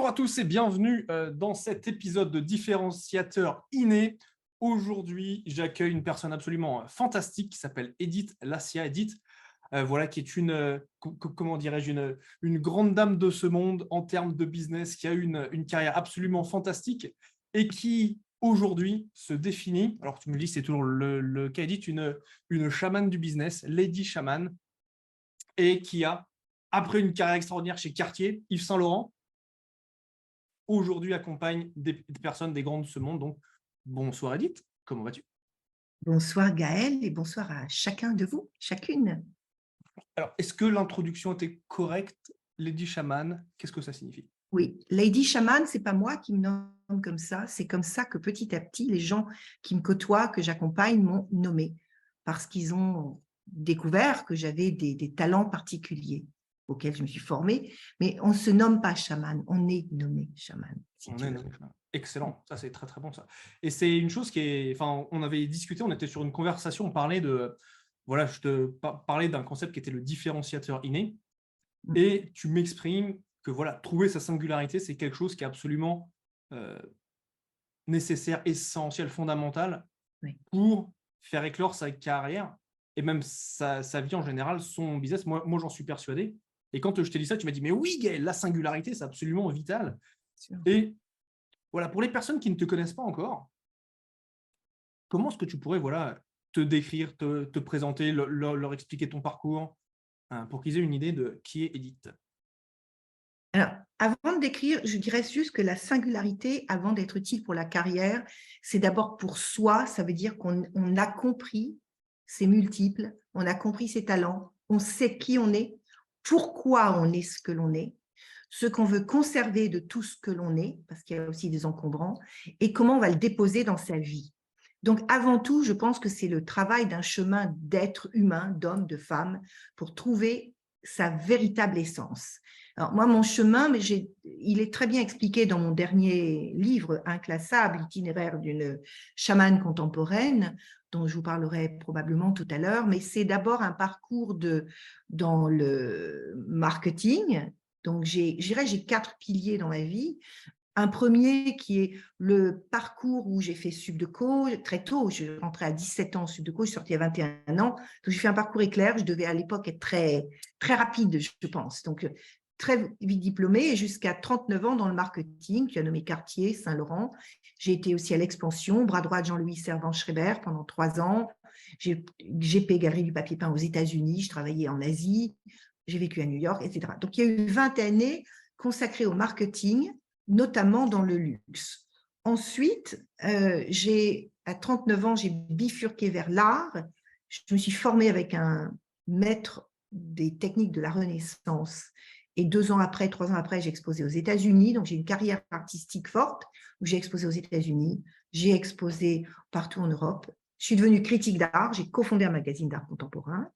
Bonjour à tous et bienvenue dans cet épisode de Différenciateur inné. Aujourd'hui, j'accueille une personne absolument fantastique qui s'appelle Edith Lassia. Edith, voilà, qui est comment dirais-je, une grande dame de ce monde en termes de business, qui a eu une carrière absolument fantastique et qui, aujourd'hui, se définit, alors tu me dis, c'est toujours le cas, Edith, une chamane du business, Lady Shaman, et qui a, après une carrière extraordinaire chez Cartier, Yves Saint Laurent, aujourd'hui accompagne des personnes, des grands de ce monde. Donc, bonsoir Edith, comment vas-tu? Bonsoir Gaël et bonsoir à chacun de vous, chacune. Alors, est-ce que l'introduction était correcte? Lady Shaman, qu'est-ce que ça signifie? Oui, Lady Shaman, c'est pas moi qui me nomme comme ça, c'est comme ça que petit à petit, les gens qui me côtoient, que j'accompagne, m'ont nommé parce qu'ils ont découvert que j'avais des talents particuliers auxquels je me suis formée, mais on ne se nomme pas chaman, on est nommé chaman, si On tu est veux. nommé Shaman. Excellent, ça c'est très très bon ça. Et c'est une chose qui est, enfin, on avait discuté, on était sur une conversation, on parlait de, voilà, je te parlais d'un concept qui était le différenciateur inné, et tu m'exprimes que voilà, trouver sa singularité, c'est quelque chose qui est absolument euh, nécessaire, essentiel, fondamental Oui. pour faire éclore sa carrière et même sa vie en général, son business. Moi j'en suis persuadé. Et quand je t'ai dit ça, tu m'as dit, mais oui, Gaël, la singularité, c'est absolument vital. Sûr. Et voilà, pour les personnes qui ne te connaissent pas encore, comment est-ce que tu pourrais voilà, te décrire, te présenter, leur expliquer ton parcours hein, pour qu'ils aient une idée de qui est Edith? Alors, avant de décrire, je dirais juste que la singularité, avant d'être utile pour la carrière, c'est d'abord pour soi. Ça veut dire qu'on a compris ses multiples, on a compris ses talents, on sait qui on est, pourquoi on est ce que l'on est, ce qu'on veut conserver de tout ce que l'on est, parce qu'il y a aussi des encombrants, et comment on va le déposer dans sa vie. Donc, avant tout, je pense que c'est le travail d'un chemin d'être humain, d'homme, de femme, pour trouver sa véritable essence. Alors, moi, mon chemin, il est très bien expliqué dans mon dernier livre, Inclassable, itinéraire d'une chamane contemporaine, dont je vous parlerai probablement tout à l'heure, mais c'est d'abord un parcours dans le marketing. Donc, j'ai 4 piliers dans ma vie. Un premier qui est le parcours où j'ai fait Subdeco très tôt. Je rentrais à 17 ans en Subdeco, je suis sortie à 21 ans. Donc, j'ai fait un parcours éclair. Je devais à l'époque être très, très rapide, je pense. Donc, très vite diplômée et jusqu'à 39 ans dans le marketing. Tu as nommé Cartier, Saint Laurent. J'ai été aussi à l'Expansion, bras droit de Jean-Louis Servan-Schreiber pendant 3 ans. J'ai GP, Galerie du Papier Peint aux États-Unis. Je travaillais en Asie. J'ai vécu à New York, etc. Donc, il y a eu 20 années consacrées au marketing, notamment dans le luxe. Ensuite, à 39 ans, j'ai bifurqué vers l'art. Je me suis formée avec un maître des techniques de la Renaissance. Et 2 ans après, 3 ans après, j'ai exposé aux États-Unis. Donc, j'ai une carrière artistique forte où j'ai exposé aux États-Unis. J'ai exposé partout en Europe. Je suis devenue critique d'art. J'ai cofondé un magazine d'art contemporain.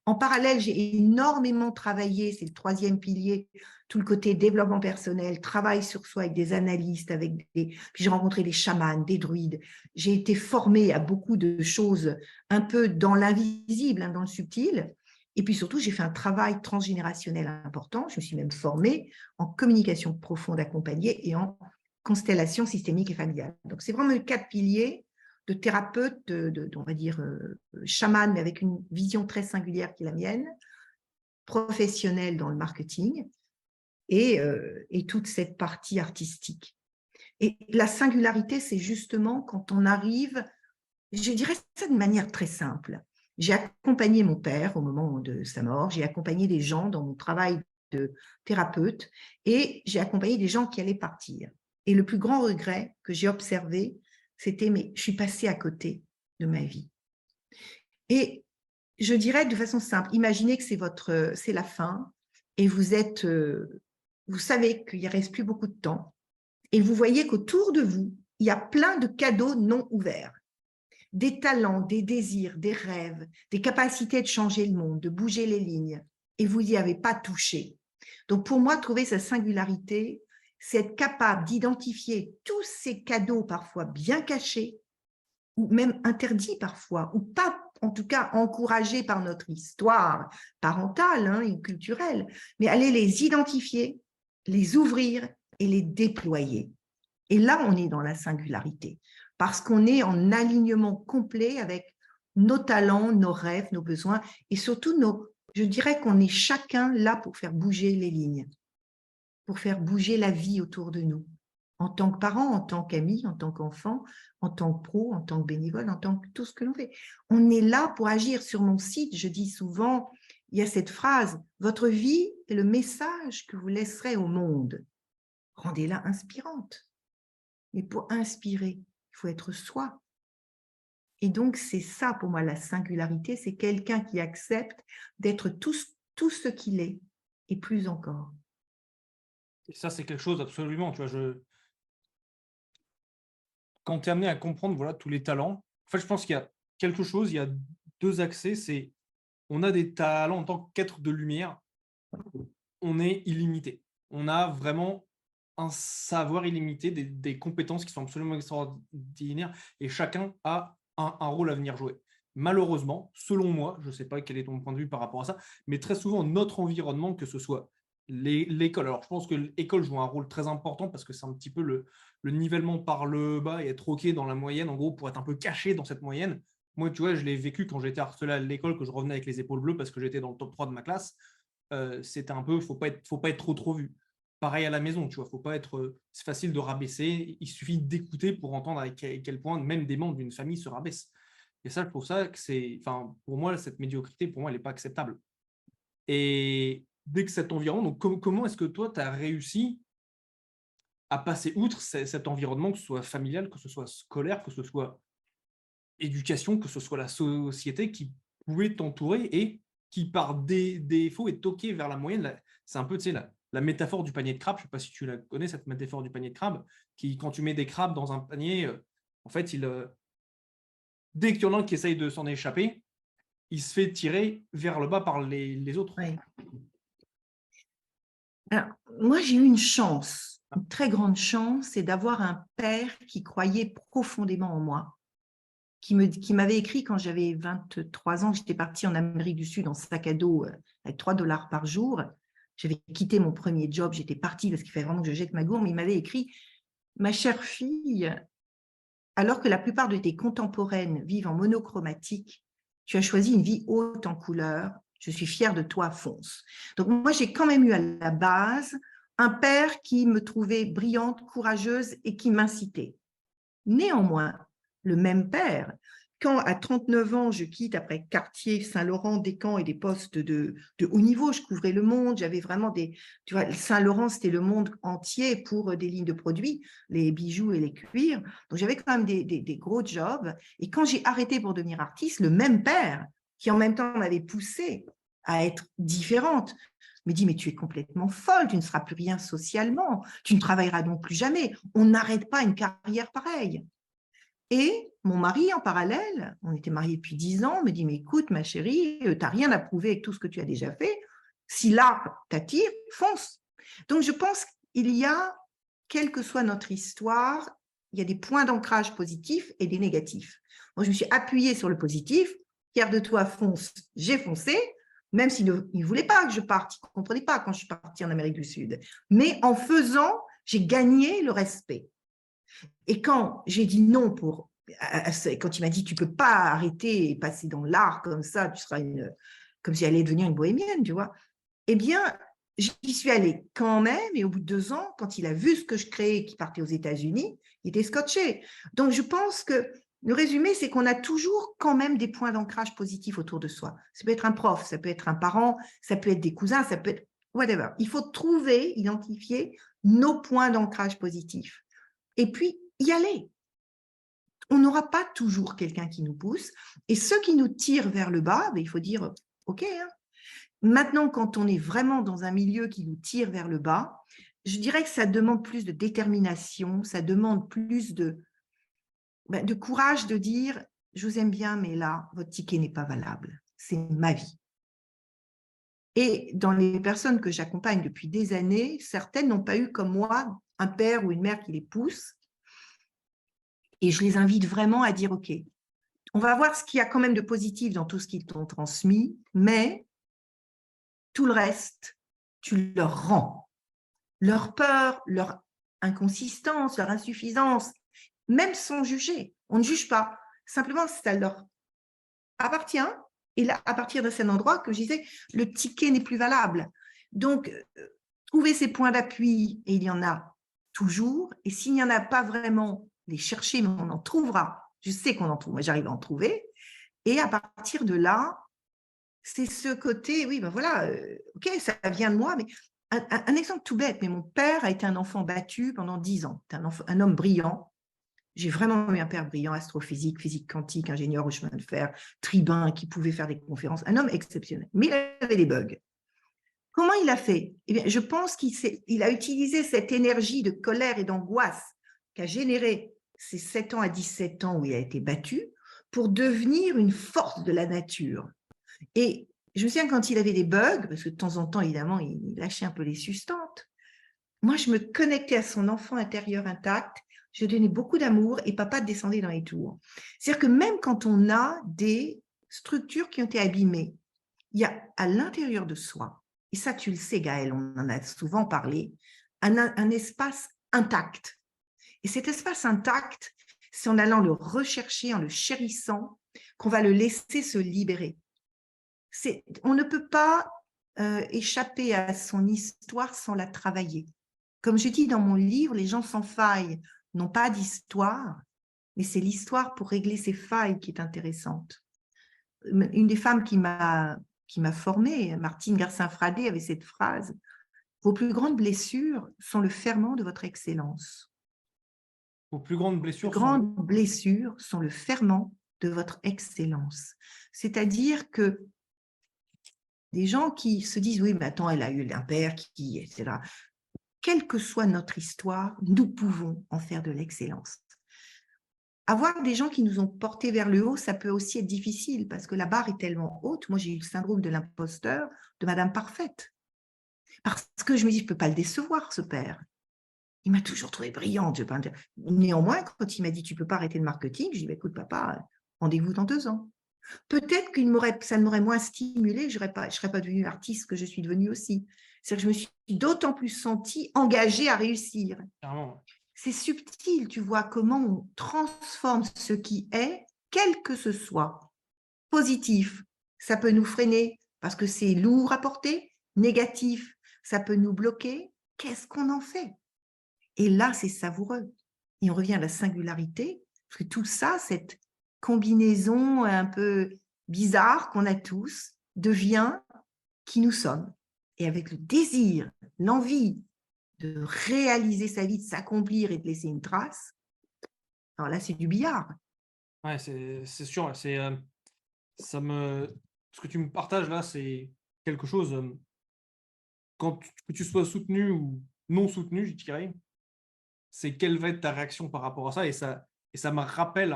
En parallèle, j'ai énormément travaillé, c'est le 3e pilier, tout le côté développement personnel, travail sur soi avec des analystes, puis j'ai rencontré des chamans, des druides. J'ai été formée à beaucoup de choses un peu dans l'invisible, dans le subtil. Et puis surtout, j'ai fait un travail transgénérationnel important. Je me suis même formée en communication profonde accompagnée et en constellation systémique et familiale. Donc, c'est vraiment les 4 piliers de thérapeute, on va dire chaman, mais avec une vision très singulière qui est la mienne, professionnelle dans le marketing et toute cette partie artistique. Et la singularité, c'est justement quand on arrive, je dirais ça de manière très simple. J'ai accompagné mon père au moment de sa mort, j'ai accompagné des gens dans mon travail de thérapeute et j'ai accompagné des gens qui allaient partir. Et le plus grand regret que j'ai observé, c'était, mais je suis passée à côté de ma vie. Et je dirais de façon simple, imaginez que c'est la fin et vous savez qu'il ne reste plus beaucoup de temps et vous voyez qu'autour de vous, il y a plein de cadeaux non ouverts. Des talents, des désirs, des rêves, des capacités de changer le monde, de bouger les lignes et vous n'y avez pas touché. Donc pour moi, trouver sa singularité, c'est être capable d'identifier tous ces cadeaux parfois bien cachés ou même interdits parfois, ou pas, en tout cas encouragés par notre histoire parentale et culturelle, mais aller les identifier, les ouvrir et les déployer. Et là, on est dans la singularité, parce qu'on est en alignement complet avec nos talents, nos rêves, nos besoins, et surtout, je dirais qu'on est chacun là pour faire bouger les lignes, pour faire bouger la vie autour de nous, en tant que parent, en tant qu'ami, en tant qu'enfant, en tant que pro, en tant que bénévole, en tant que tout ce que l'on fait. On est là pour agir. Sur mon site, je dis souvent, il y a cette phrase, « Votre vie est le message que vous laisserez au monde. Rendez-la inspirante. » Mais pour inspirer, il faut être soi. Et donc, c'est ça pour moi la singularité, c'est quelqu'un qui accepte d'être tout ce qu'il est et plus encore. Et ça, c'est quelque chose absolument, tu vois, quand tu es amené à comprendre voilà, tous les talents, en fait, je pense qu'il y a quelque chose, il y a deux accès, c'est on a des talents en tant qu'être de lumière, on est illimité. On a vraiment un savoir illimité, des compétences qui sont absolument extraordinaires et chacun a un rôle à venir jouer. Malheureusement, selon moi, je ne sais pas quel est ton point de vue par rapport à ça, mais très souvent, notre environnement, que ce soit l'école. Alors, je pense que l'école joue un rôle très important parce que c'est un petit peu le nivellement par le bas et être OK dans la moyenne, en gros, pour être un peu caché dans cette moyenne. Moi, tu vois, je l'ai vécu quand j'étais harcelé à l'école, que je revenais avec les épaules bleues parce que j'étais dans le top 3 de ma classe. C'était un peu, faut pas être trop vu. Pareil à la maison, tu vois, faut pas être, c'est facile de rabaisser, il suffit d'écouter pour entendre à quel point même des membres d'une famille se rabaissent. Et ça, je trouve ça que c'est, enfin, pour moi, cette médiocrité, pour moi, elle n'est pas acceptable. Et dès que cet environnement, donc comment est-ce que toi, tu as réussi à passer outre cet environnement, que ce soit familial, que ce soit scolaire, que ce soit éducation, que ce soit la société qui pouvait t'entourer et qui, par défaut, est toqué vers la moyenne. C'est un peu, tu sais, la métaphore du panier de crabes. Je ne sais pas si tu la connais, cette métaphore du panier de crabes, qui, quand tu mets des crabes dans un panier, en fait, dès qu'il y en a un qui essaye de s'en échapper, il se fait tirer vers le bas par les autres. Ouais. Alors, moi, j'ai eu une chance, une très grande chance, c'est d'avoir un père qui croyait profondément en moi, qui m'avait écrit quand j'avais 23 ans, que j'étais partie en Amérique du Sud en sac à dos avec $3 par jour. J'avais quitté mon premier job, j'étais partie parce qu'il fallait vraiment que je jette ma gourde, mais il m'avait écrit « Ma chère fille, alors que la plupart de tes contemporaines vivent en monochromatique, tu as choisi une vie haute en couleurs. Je suis fière de toi, fonce. » Donc moi, j'ai quand même eu à la base un père qui me trouvait brillante, courageuse et qui m'incitait. Néanmoins, le même père, quand à 39 ans, je quitte après Cartier, Saint-Laurent, Descamps et des postes de haut niveau, je couvrais le monde, j'avais vraiment des… Tu vois, Saint-Laurent, c'était le monde entier pour des lignes de produits, les bijoux et les cuirs. Donc, j'avais quand même des gros jobs. Et quand j'ai arrêté pour devenir artiste, le même père, qui en même temps m'avait poussée à être différente, me dit « Mais tu es complètement folle, tu ne seras plus rien socialement, tu ne travailleras donc plus jamais. On n'arrête pas une carrière pareille. » Et mon mari, en parallèle, on était mariés depuis 10 ans, me dit « Mais écoute, ma chérie, tu n'as rien à prouver avec tout ce que tu as déjà fait. Si l'art t'attire, fonce. » Donc, je pense qu'il y a, quelle que soit notre histoire, il y a des points d'ancrage positifs et des négatifs. Moi, je me suis appuyée sur le positif. Fière de toi, fonce. J'ai foncé, même s'il ne voulait pas que je parte. Il ne comprenait pas quand je suis partie en Amérique du Sud. Mais en faisant, j'ai gagné le respect. Et quand j'ai dit non quand il m'a dit « Tu ne peux pas arrêter et passer dans l'art comme ça, tu seras comme si elle allait devenir une bohémienne, tu vois », eh bien, j'y suis allée quand même, et au bout de 2 ans, quand il a vu ce que je créais, qui partait aux États-Unis, il était scotché. Donc, je pense que le résumé, c'est qu'on a toujours quand même des points d'ancrage positifs autour de soi. Ça peut être un prof, ça peut être un parent, ça peut être des cousins, ça peut être whatever. Il faut trouver, identifier nos points d'ancrage positifs. Et puis, y aller. On n'aura pas toujours quelqu'un qui nous pousse. Et ceux qui nous tirent vers le bas, il faut dire « OK, hein ». Maintenant, quand on est vraiment dans un milieu qui nous tire vers le bas, je dirais que ça demande plus de détermination, ça demande plus de courage de dire « Je vous aime bien, mais là, votre ticket n'est pas valable. C'est ma vie. » Et dans les personnes que j'accompagne depuis des années, certaines n'ont pas eu comme moi un père ou une mère qui les pousse. Et je les invite vraiment à dire « Ok, on va voir ce qu'il y a quand même de positif dans tout ce qu'ils t'ont transmis, mais tout le reste, tu leur rends. Leur peur, leur inconsistance, leur insuffisance, même sans juger. On ne juge pas. Simplement, ça leur appartient. Et là, à partir de cet endroit, comme je disais, le ticket n'est plus valable. Donc, trouver ces points d'appui, et il y en a toujours. Et s'il n'y en a pas vraiment, les chercher, mais on en trouvera. Je sais qu'on en trouve, moi j'arrive à en trouver. Et à partir de là, c'est ce côté, oui, ben voilà, ok, ça vient de moi, mais un exemple tout bête, mais mon père a été un enfant battu pendant 10 ans. C'est un homme brillant. J'ai vraiment eu un père brillant, astrophysique, physique quantique, ingénieur au chemin de fer, tribun, qui pouvait faire des conférences. Un homme exceptionnel. Mais il avait des bugs. Comment il a fait? Eh bien, je pense qu'il a utilisé cette énergie de colère et d'angoisse qu'a généré ces 7 ans à 17 ans où il a été battu pour devenir une force de la nature. Et je me souviens quand il avait des bugs, parce que de temps en temps, évidemment, il lâchait un peu les sustantes. Moi, je me connectais à son enfant intérieur intact, je donnais beaucoup d'amour et papa descendait dans les tours. C'est-à-dire que même quand on a des structures qui ont été abîmées, il y a à l'intérieur de soi, et ça tu le sais Gaëlle, on en a souvent parlé, un espace intact. Et cet espace intact, c'est en allant le rechercher, en le chérissant, qu'on va le laisser se libérer. On ne peut pas échapper à son histoire sans la travailler. Comme je dis dans mon livre, les gens sans faille n'ont pas d'histoire, mais c'est l'histoire pour régler ces failles qui est intéressante. Une des femmes qui m'a formée, Martine Garcin-Fradé, avait cette phrase: « Vos plus grandes blessures sont le ferment de votre excellence. » Vos plus grandes Les blessures grandes blessures sont le ferment de votre excellence. C'est-à-dire que des gens qui se disent « Oui, mais attends, elle a eu un père qui, etc. » Quelle que soit notre histoire, nous pouvons en faire de l'excellence. Avoir des gens qui nous ont portés vers le haut, ça peut aussi être difficile parce que la barre est tellement haute. Moi, j'ai eu le syndrome de l'imposteur de Madame Parfaite. Parce que je me dis, je ne peux pas le décevoir, ce père. Il m'a toujours trouvée brillante. Je peux pas dire. Néanmoins, quand il m'a dit, tu ne peux pas arrêter le marketing, je dis, bah, écoute, papa, rendez-vous dans 2 ans. Peut-être que ça m'aurait moins stimulée, je ne serais pas devenue l'artiste que je suis devenue aussi. C'est-à-dire que je me suis d'autant plus sentie engagée à réussir. Carrément. C'est subtil, tu vois, comment on transforme ce qui est, quel que ce soit. Positif, ça peut nous freiner parce que c'est lourd à porter. Négatif, ça peut nous bloquer. Qu'est-ce qu'on en fait? Et là, c'est savoureux. Et on revient à la singularité, parce que tout ça, cette combinaison un peu bizarre qu'on a tous, devient qui nous sommes. Et avec le désir, l'envie de réaliser sa vie, de s'accomplir et de laisser une trace, alors là, c'est du billard. Ouais, c'est sûr. Ce que tu me partages là, c'est quelque chose. Que tu sois soutenu ou non soutenu, je dirais, c'est quelle va être ta réaction par rapport à ça. Et ça me rappelle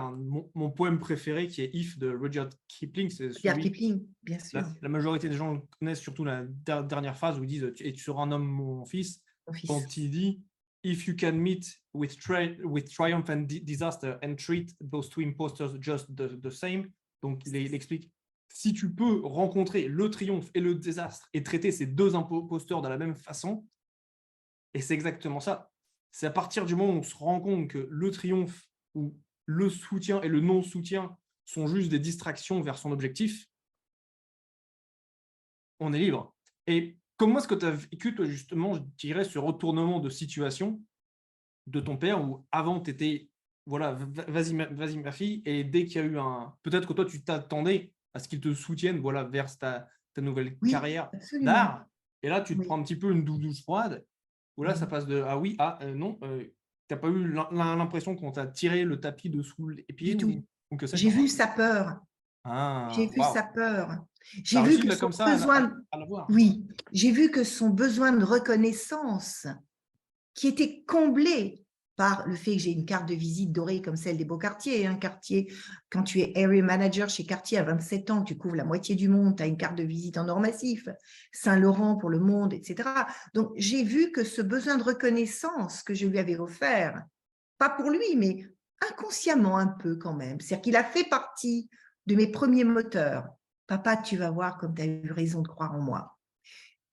mon poème préféré qui est If de Rudyard Kipling. C'est Pierre celui, Kipling, bien sûr, la majorité des gens le connaissent, surtout la dernière phrase où ils disent et tu seras un homme, mon fils. mon fils. Quand il dit If you can meet with triumph and disaster and treat those two imposters just the same. Donc il explique, si tu peux rencontrer le triomphe et le désastre et traiter ces deux imposteurs de la même façon, et c'est exactement ça. C'est à partir du moment où on se rend compte que le triomphe ou le soutien et le non-soutien sont juste des distractions vers son objectif, on est libre. Et comment est-ce que tu as vécu, toi, justement, je dirais, ce retournement de situation de ton père où avant, tu étais, voilà, vas-y, ma fille, et dès qu'il y a eu peut-être que toi, tu t'attendais à ce qu'il te soutienne, voilà, vers ta nouvelle Oui, carrière absolument. d'art, et là, tu te Oui. prends un petit peu une douche froide, où là, ça passe de ah oui, non, tu n'as pas eu l'impression qu'on t'a tiré le tapis dessous les pieds Du tout. ou que J'ai sais-je. vu sa peur. Ah, J'ai vu sa waouh. peur. Tu as J'ai vu réussi que là son comme ça besoin, à l'avoir. oui, j'ai vu que son besoin de reconnaissance, qui était comblé par le fait que j'ai une carte de visite dorée comme celle des beaux quartiers. Un quartier, quand tu es area manager chez Cartier à 27 ans, tu couvres la moitié du monde, tu as une carte de visite en or massif, Saint-Laurent pour le monde, etc. Donc, j'ai vu que ce besoin de reconnaissance que je lui avais offert, pas pour lui, mais inconsciemment un peu quand même, c'est-à-dire qu'il a fait partie de mes premiers moteurs. Papa, tu vas voir comme tu as eu raison de croire en moi.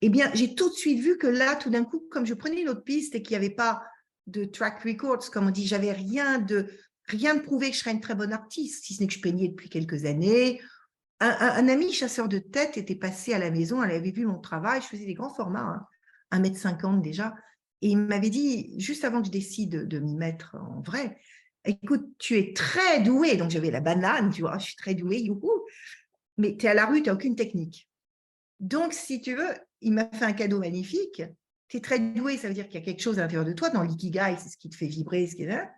Eh bien, j'ai tout de suite vu que là, tout d'un coup, comme je prenais une autre piste et qu'il n'y avait pas de track records, comme on dit. J'avais rien de prouvé que je serais une très bonne artiste, si ce n'est que je peignais depuis quelques années. Un ami chasseur de tête était passé à la maison, elle avait vu mon travail, je faisais des grands formats, hein, 1,50 m déjà, et il m'avait dit, juste avant que je décide de m'y mettre en vrai, écoute, tu es très douée, donc j'avais la banane, tu vois, je suis très douée, youhou, mais tu es à la rue, tu n'as aucune technique. Donc, si tu veux, il m'a fait un cadeau magnifique, tu es très douée, ça veut dire qu'il y a quelque chose à l'intérieur de toi, dans l'ikigai, c'est ce qui te fait vibrer, ce qui est là,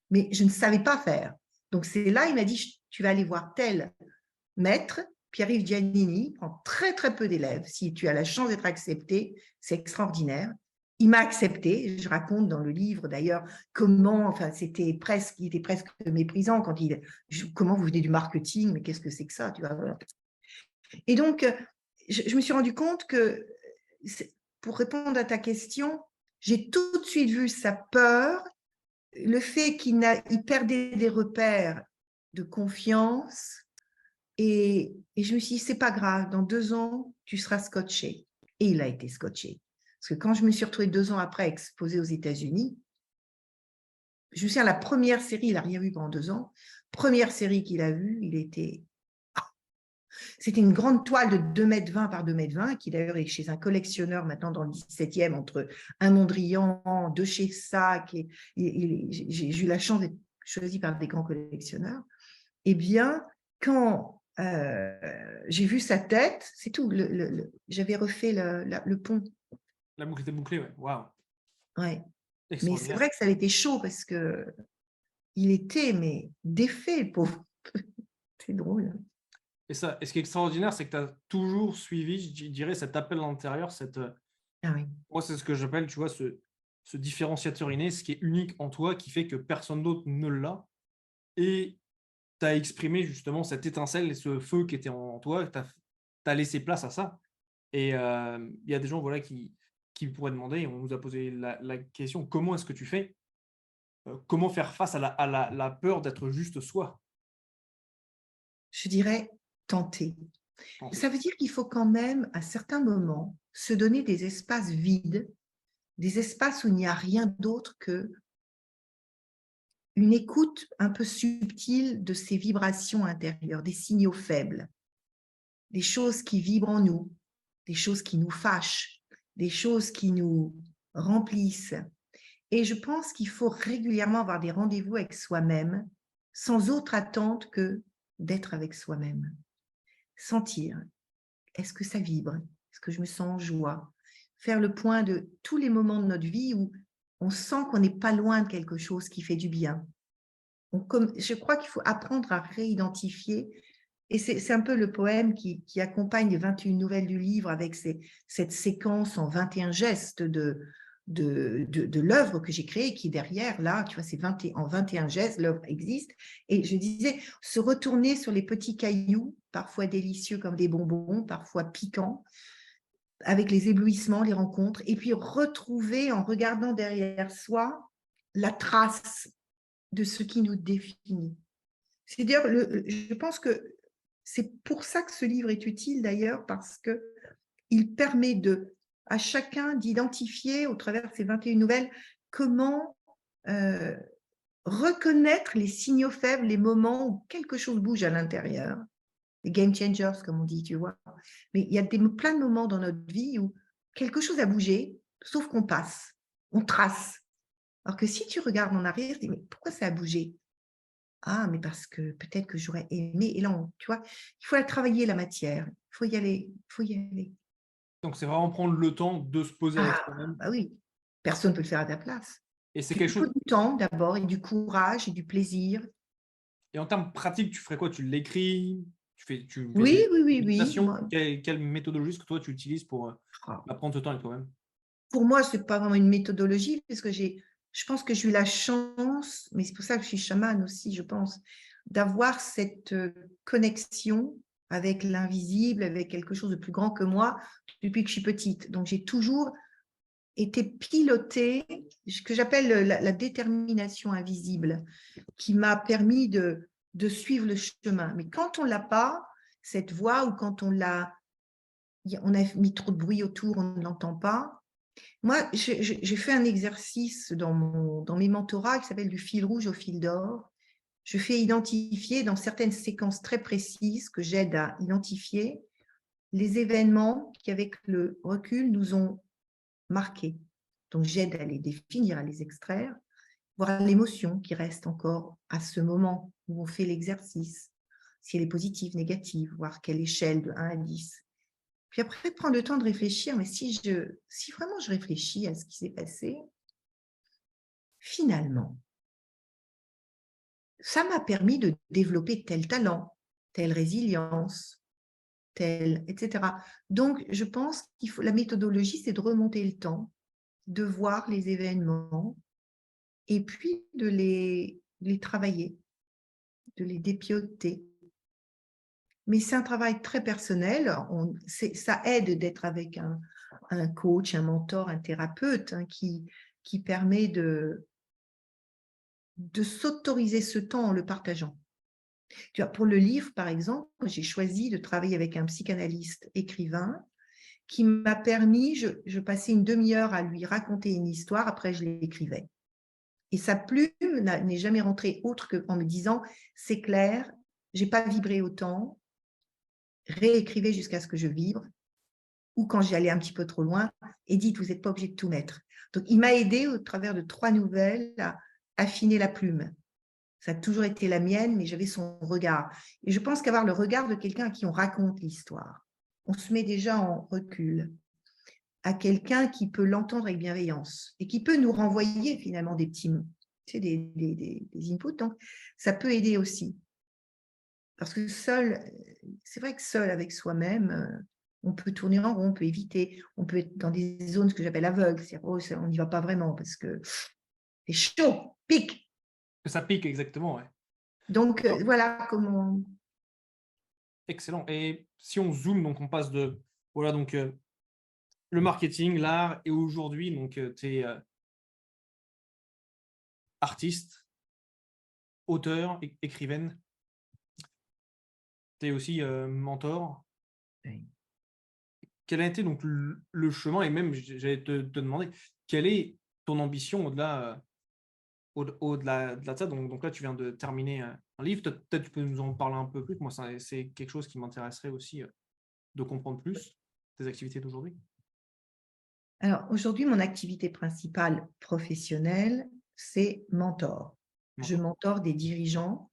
mais je ne savais pas faire. Donc, c'est là, il m'a dit, tu vas aller voir tel maître, Pierre-Yves Giannini, prend très très peu d'élèves. Si tu as la chance d'être accepté, c'est extraordinaire. Il m'a accepté. Je raconte dans le livre d'ailleurs comment, enfin, il était presque méprisant quand comment vous venez du marketing, mais qu'est-ce que c'est que ça, tu vois. Et donc, je me suis rendu compte que, pour répondre à ta question, j'ai tout de suite vu sa peur, le fait qu'il perdait des repères de confiance. Et je me suis dit, c'est pas grave, dans 2 ans, tu seras scotché. Et il a été scotché. Parce que quand je me suis retrouvée 2 ans après exposée aux États-Unis, je me souviens, la première série, il n'a rien vu pendant 2 ans. Première série qu'il a vue, c'était une grande toile de 2,20 m par 2,20 m, qui d'ailleurs est chez un collectionneur maintenant dans le 17e, entre un Mondrian, de chez Sac, et j'ai eu la chance d'être choisie par des grands collectionneurs. Eh bien, quand j'ai vu sa tête, c'est tout. J'avais refait le pont. La boucle était bouclée, ouais. Waouh. Ouais. Mais c'est Extraordinaire. vrai que ça avait été chaud parce qu'il était défait, le pauvre. C'est drôle. Et ce qui est extraordinaire, c'est que tu as toujours suivi, je dirais, cet appel à l'intérieur, Ah oui. moi, c'est ce que j'appelle, tu vois, ce différenciateur inné, ce qui est unique en toi, qui fait que personne d'autre ne l'a. Et tu as exprimé justement cette étincelle et ce feu qui était en toi, tu as laissé place à ça. Et il y a des gens, voilà, qui pourraient demander, on nous a posé la question, comment est-ce que tu fais? Comment faire face à la peur d'être juste soi? Je dirais tenter. Tenter. Ça veut dire qu'il faut quand même, à certains moments, se donner des espaces vides, des espaces où il n'y a rien d'autre que une écoute un peu subtile de ces vibrations intérieures, des signaux faibles, des choses qui vibrent en nous, des choses qui nous fâchent, des choses qui nous remplissent. Et je pense qu'il faut régulièrement avoir des rendez-vous avec soi-même, sans autre attente que d'être avec soi-même. Sentir, est-ce que ça vibre? Est-ce que je me sens en joie? Faire le point de tous les moments de notre vie où on sent qu'on n'est pas loin de quelque chose qui fait du bien. Je crois qu'il faut apprendre à réidentifier. Et c'est un peu le poème qui accompagne les 21 nouvelles du livre avec cette séquence en 21 gestes de l'œuvre que j'ai créée, qui est derrière, là, tu vois, c'est en 21 gestes, l'œuvre existe. Et je disais, se retourner sur les petits cailloux, parfois délicieux comme des bonbons, parfois piquants, avec les éblouissements, les rencontres, et puis retrouver, en regardant derrière soi, la trace de ce qui nous définit. C'est-à-dire, je pense que c'est pour ça que ce livre est utile d'ailleurs, parce qu'il permet à chacun d'identifier, au travers de ces 21 nouvelles, comment reconnaître les signaux faibles, les moments où quelque chose bouge à l'intérieur, les game changers, comme on dit, tu vois. Mais il y a plein de moments dans notre vie où quelque chose a bougé, sauf qu'on passe, on trace. Alors que si tu regardes en arrière, tu te dis, mais pourquoi ça a bougé? Ah, mais parce que peut-être que j'aurais aimé. Et là, tu vois, il faut travailler la matière. Il faut y aller. Il faut y aller. Donc, c'est vraiment prendre le temps de se poser avec Ah, soi-même. bah oui. Personne ne peut le faire à ta place. Et c'est quelque Il faut chose. du temps d'abord, et du courage, et du plaisir. Et en termes pratiques, tu ferais quoi? Tu l'écris? Tu fais Oui, des oui, oui, oui. méditations? Quelle méthodologie est-ce que toi, tu utilises pour Ah, prendre ce temps avec toi-même? pour moi, ce n'est pas vraiment une méthodologie, parce que je pense que j'ai eu la chance, mais c'est pour ça que je suis chamane aussi, je pense, d'avoir cette connexion avec l'invisible, avec quelque chose de plus grand que moi, depuis que je suis petite. Donc, j'ai toujours été pilotée, ce que j'appelle la détermination invisible, qui m'a permis de suivre le chemin. Mais quand on ne l'a pas, cette voix, ou quand on a mis trop de bruit autour, on ne l'entend pas, Moi, j'ai fait un exercice dans mes mentorats qui s'appelle du fil rouge au fil d'or. Je fais identifier dans certaines séquences très précises que j'aide à identifier les événements qui, avec le recul, nous ont marqués. Donc, j'aide à les définir, à les extraire, voir l'émotion qui reste encore à ce moment où on fait l'exercice, si elle est positive, négative, voir quelle échelle de 1 à 10. Puis après, prendre le temps de réfléchir, mais si vraiment je réfléchis à ce qui s'est passé, finalement, ça m'a permis de développer tel talent, telle résilience, tel, etc. Donc, je pense qu'il faut, la méthodologie, c'est de remonter le temps, de voir les événements et puis de les travailler, de les dépioter. Mais c'est un travail très personnel. Ça aide d'être avec un coach, un mentor, un thérapeute qui permet de s'autoriser ce temps en le partageant. Tu vois, pour le livre, par exemple, j'ai choisi de travailler avec un psychanalyste écrivain qui m'a permis, je passais une demi-heure à lui raconter une histoire, après je l'écrivais. Et sa plume n'est jamais rentrée autre qu'en me disant, c'est clair, je n'ai pas vibré autant, réécrivez jusqu'à ce que je vibre, ou quand j'y allais un petit peu trop loin, Edith, vous n'êtes pas obligée de tout mettre. Donc, il m'a aidé au travers de 3 nouvelles à affiner la plume. Ça a toujours été la mienne, mais j'avais son regard. Et je pense qu'avoir le regard de quelqu'un à qui on raconte l'histoire, on se met déjà en recul, à quelqu'un qui peut l'entendre avec bienveillance et qui peut nous renvoyer finalement des petits, tu sais, des inputs. Donc, ça peut aider aussi. Parce que seul, c'est vrai que seul avec soi-même, on peut tourner en rond, on peut éviter, on peut être dans des zones, ce que j'appelle aveugles, c'est-à-dire, oh, on n'y va pas vraiment parce que c'est chaud, pique. Que ça pique, exactement, ouais. Donc, Alors, voilà comment. excellent. Et si on zoome, donc on passe de voilà, donc le marketing, l'art, et aujourd'hui, donc tu es artiste, auteur, écrivaine, tu es aussi mentor. Oui. Quel a été donc le chemin, et même j'allais te demander, quelle est ton ambition au-delà au-delà de ça? Donc là, tu viens de terminer un livre, peut-être tu peux nous en parler un peu plus. Moi, c'est quelque chose qui m'intéresserait aussi de comprendre plus, tes activités d'aujourd'hui. Alors, aujourd'hui, mon activité principale professionnelle, c'est mentor. Je Mentor. mentore des dirigeants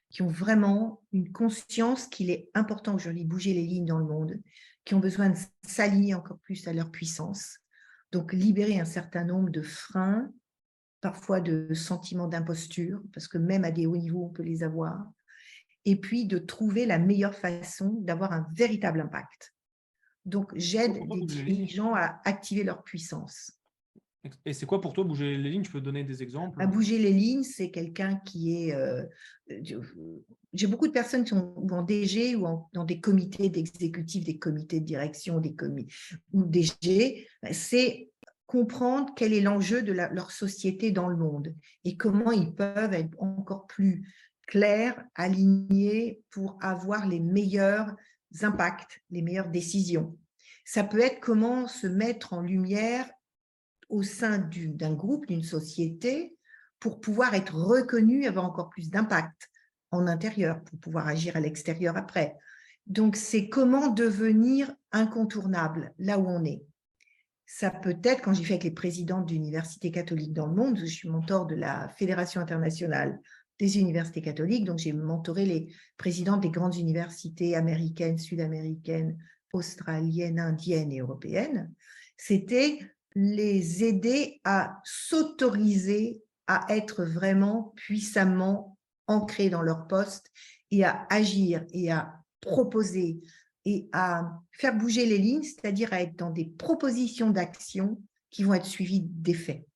qui ont vraiment une conscience qu'il est important aujourd'hui de bouger les lignes dans le monde, qui ont besoin de s'aligner encore plus à leur puissance. Donc, libérer un certain nombre de freins, parfois de sentiments d'imposture, parce que même à des hauts niveaux, on peut les avoir. Et puis, de trouver la meilleure façon d'avoir un véritable impact. Donc, j'aide Pourquoi des bouger les lignes? dirigeants à activer leur puissance. Et c'est quoi pour toi bouger les lignes? Tu peux donner des exemples? À bouger les lignes, c'est quelqu'un qui est... j'ai beaucoup de personnes qui sont en DG ou dans des comités d'exécutifs, des comités de direction, ou DG. C'est comprendre quel est l'enjeu de leur société dans le monde et comment ils peuvent être encore plus clairs, alignés pour avoir les meilleurs impacts, les meilleures décisions. Ça peut être comment se mettre en lumière au sein d'un groupe, d'une société, pour pouvoir être reconnu, avoir encore plus d'impact en intérieur, pour pouvoir agir à l'extérieur après. Donc, c'est comment devenir incontournable là où on est. Ça peut être, quand j'ai fait avec les présidents d'universités catholiques dans le monde, je suis mentor de la Fédération internationale des universités catholiques, donc j'ai mentoré les présidents des grandes universités américaines, sud-américaines, australiennes, indiennes et européennes. C'était les aider à s'autoriser à être vraiment puissamment ancrés dans leur poste et à agir et à proposer et à faire bouger les lignes, c'est-à-dire à être dans des propositions d'action qui vont être suivies d'effets.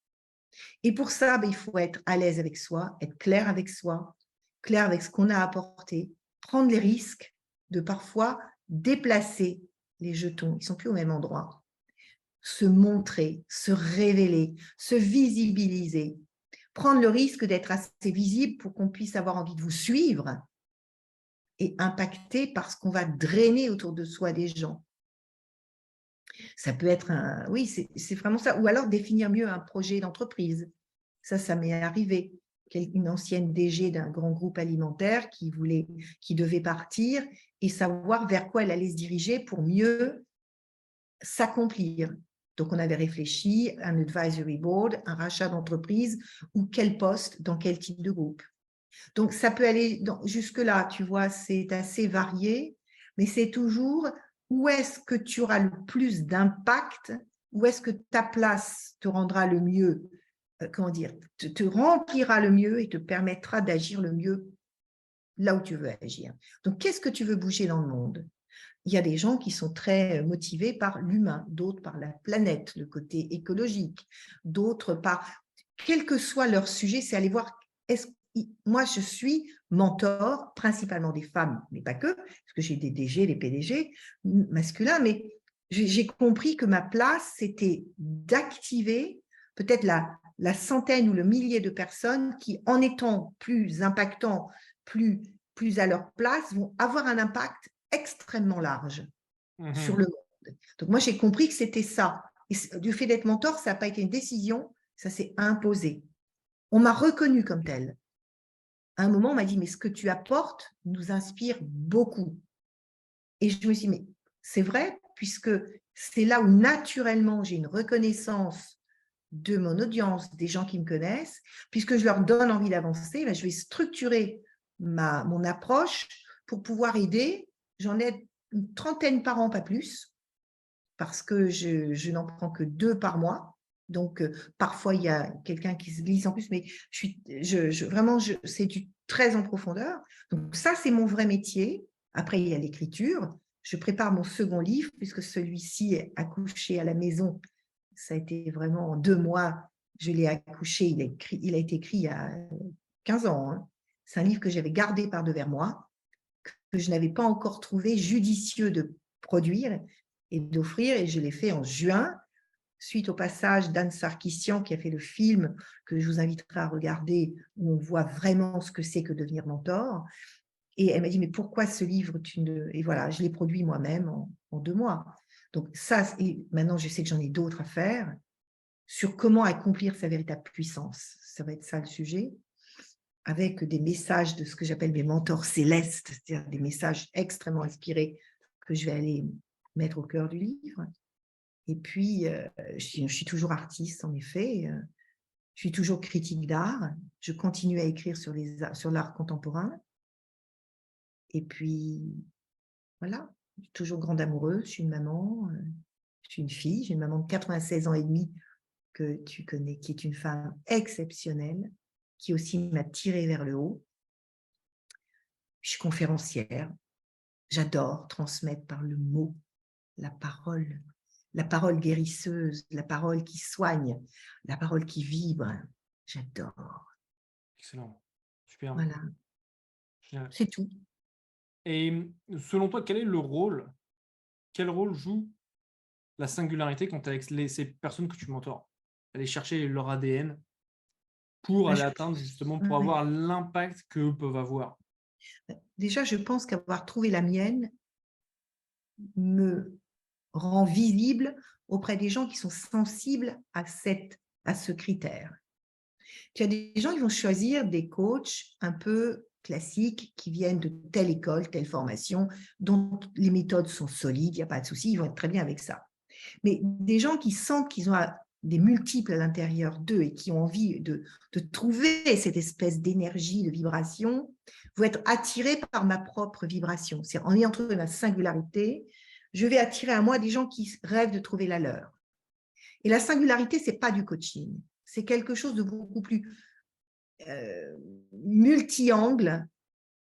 Et pour ça, il faut être à l'aise avec soi, être clair avec soi, clair avec ce qu'on a apporté, prendre les risques de parfois déplacer les jetons, ils ne sont plus au même endroit, se montrer, se révéler, se visibiliser, prendre le risque d'être assez visible pour qu'on puisse avoir envie de vous suivre et impacter parce qu'on va drainer autour de soi des gens. Ça peut être oui, c'est vraiment ça. Ou alors définir mieux un projet d'entreprise. Ça m'est arrivé. Une ancienne DG d'un grand groupe alimentaire qui devait partir et savoir vers quoi elle allait se diriger pour mieux s'accomplir. Donc, on avait réfléchi un advisory board, un rachat d'entreprise ou quel poste dans quel type de groupe. Donc, ça peut aller jusque-là, tu vois, c'est assez varié, mais c'est toujours où est-ce que tu auras le plus d'impact, où est-ce que ta place te rendra le mieux, comment dire, te remplira le mieux et te permettra d'agir le mieux là où tu veux agir. Donc, qu'est-ce que tu veux bouger dans le monde? Il y a des gens qui sont très motivés par l'humain, d'autres par la planète, le côté écologique, d'autres par, quel que soit leur sujet, c'est aller voir, moi je suis mentor principalement des femmes, mais pas que, parce que j'ai des DG, des PDG masculins, mais j'ai compris que ma place, c'était d'activer peut-être la centaine ou le millier de personnes qui, en étant plus impactants, plus à leur place, vont avoir un impact extrêmement large sur le monde. Donc, moi, j'ai compris que c'était ça. Et du fait d'être mentor, ça n'a pas été une décision, ça s'est imposé. On m'a reconnue comme telle. À un moment, on m'a dit, mais ce que tu apportes nous inspire beaucoup. Et je me suis dit, mais c'est vrai, puisque c'est là où naturellement j'ai une reconnaissance de mon audience, des gens qui me connaissent, puisque je leur donne envie d'avancer, je vais structurer mon approche pour pouvoir aider. J'en ai une trentaine par an, pas plus, parce que je n'en prends que 2 par mois. Donc, parfois, il y a quelqu'un qui se glisse en plus, mais vraiment, c'est du très en profondeur. Donc, ça, c'est mon vrai métier. Après, il y a l'écriture. Je prépare mon second livre, puisque celui-ci est accouché à la maison. Ça a été vraiment en 2 mois. Je l'ai accouché. Il a été écrit il y a 15 ans. Hein. C'est un livre que j'avais gardé par devers moi, que je n'avais pas encore trouvé judicieux de produire et d'offrir. Et je l'ai fait en juin, suite au passage d'Anne Sarkissian qui a fait le film que je vous inviterai à regarder, où on voit vraiment ce que c'est que devenir mentor. Et elle m'a dit, mais pourquoi ce livre Et voilà, je l'ai produit moi-même en 2 mois. Donc ça, et maintenant je sais que j'en ai d'autres à faire, sur comment accomplir sa véritable puissance. Ça va être ça le sujet, avec des messages de ce que j'appelle mes mentors célestes, c'est-à-dire des messages extrêmement inspirés que je vais aller mettre au cœur du livre. Et puis, je suis toujours artiste, en effet. Je suis toujours critique d'art. Je continue à écrire sur l'art contemporain. Et puis, voilà, je suis toujours grande amoureuse. Je suis une maman, je suis une fille. J'ai une maman de 96 ans et demi que tu connais, qui est une femme exceptionnelle, qui aussi m'a tirée vers le haut. Je suis conférencière. J'adore transmettre par le mot, la parole guérisseuse, la parole qui soigne, la parole qui vibre. J'adore. Excellent. Super. Voilà, Génial. c'est tout. Et selon toi, quel rôle joue la singularité quand tu es avec ces personnes que tu mentors? Aller chercher leur ADN pour Bah, aller atteindre justement, pour ouais. avoir l'impact qu'eux peuvent avoir. Déjà, je pense qu'avoir trouvé la mienne me rend visible auprès des gens qui sont sensibles à ce critère. Tu as des gens qui vont choisir des coachs un peu classiques qui viennent de telle école, telle formation, dont les méthodes sont solides, il n'y a pas de souci, ils vont être très bien avec ça. Mais des gens qui sentent qu'ils ont des multiples à l'intérieur d'eux et qui ont envie de trouver cette espèce d'énergie, de vibration, vont être attirés par ma propre vibration. C'est-à-dire, en ayant trouvé ma singularité, je vais attirer à moi des gens qui rêvent de trouver la leur. Et la singularité, ce n'est pas du coaching. C'est quelque chose de beaucoup plus multi-angle,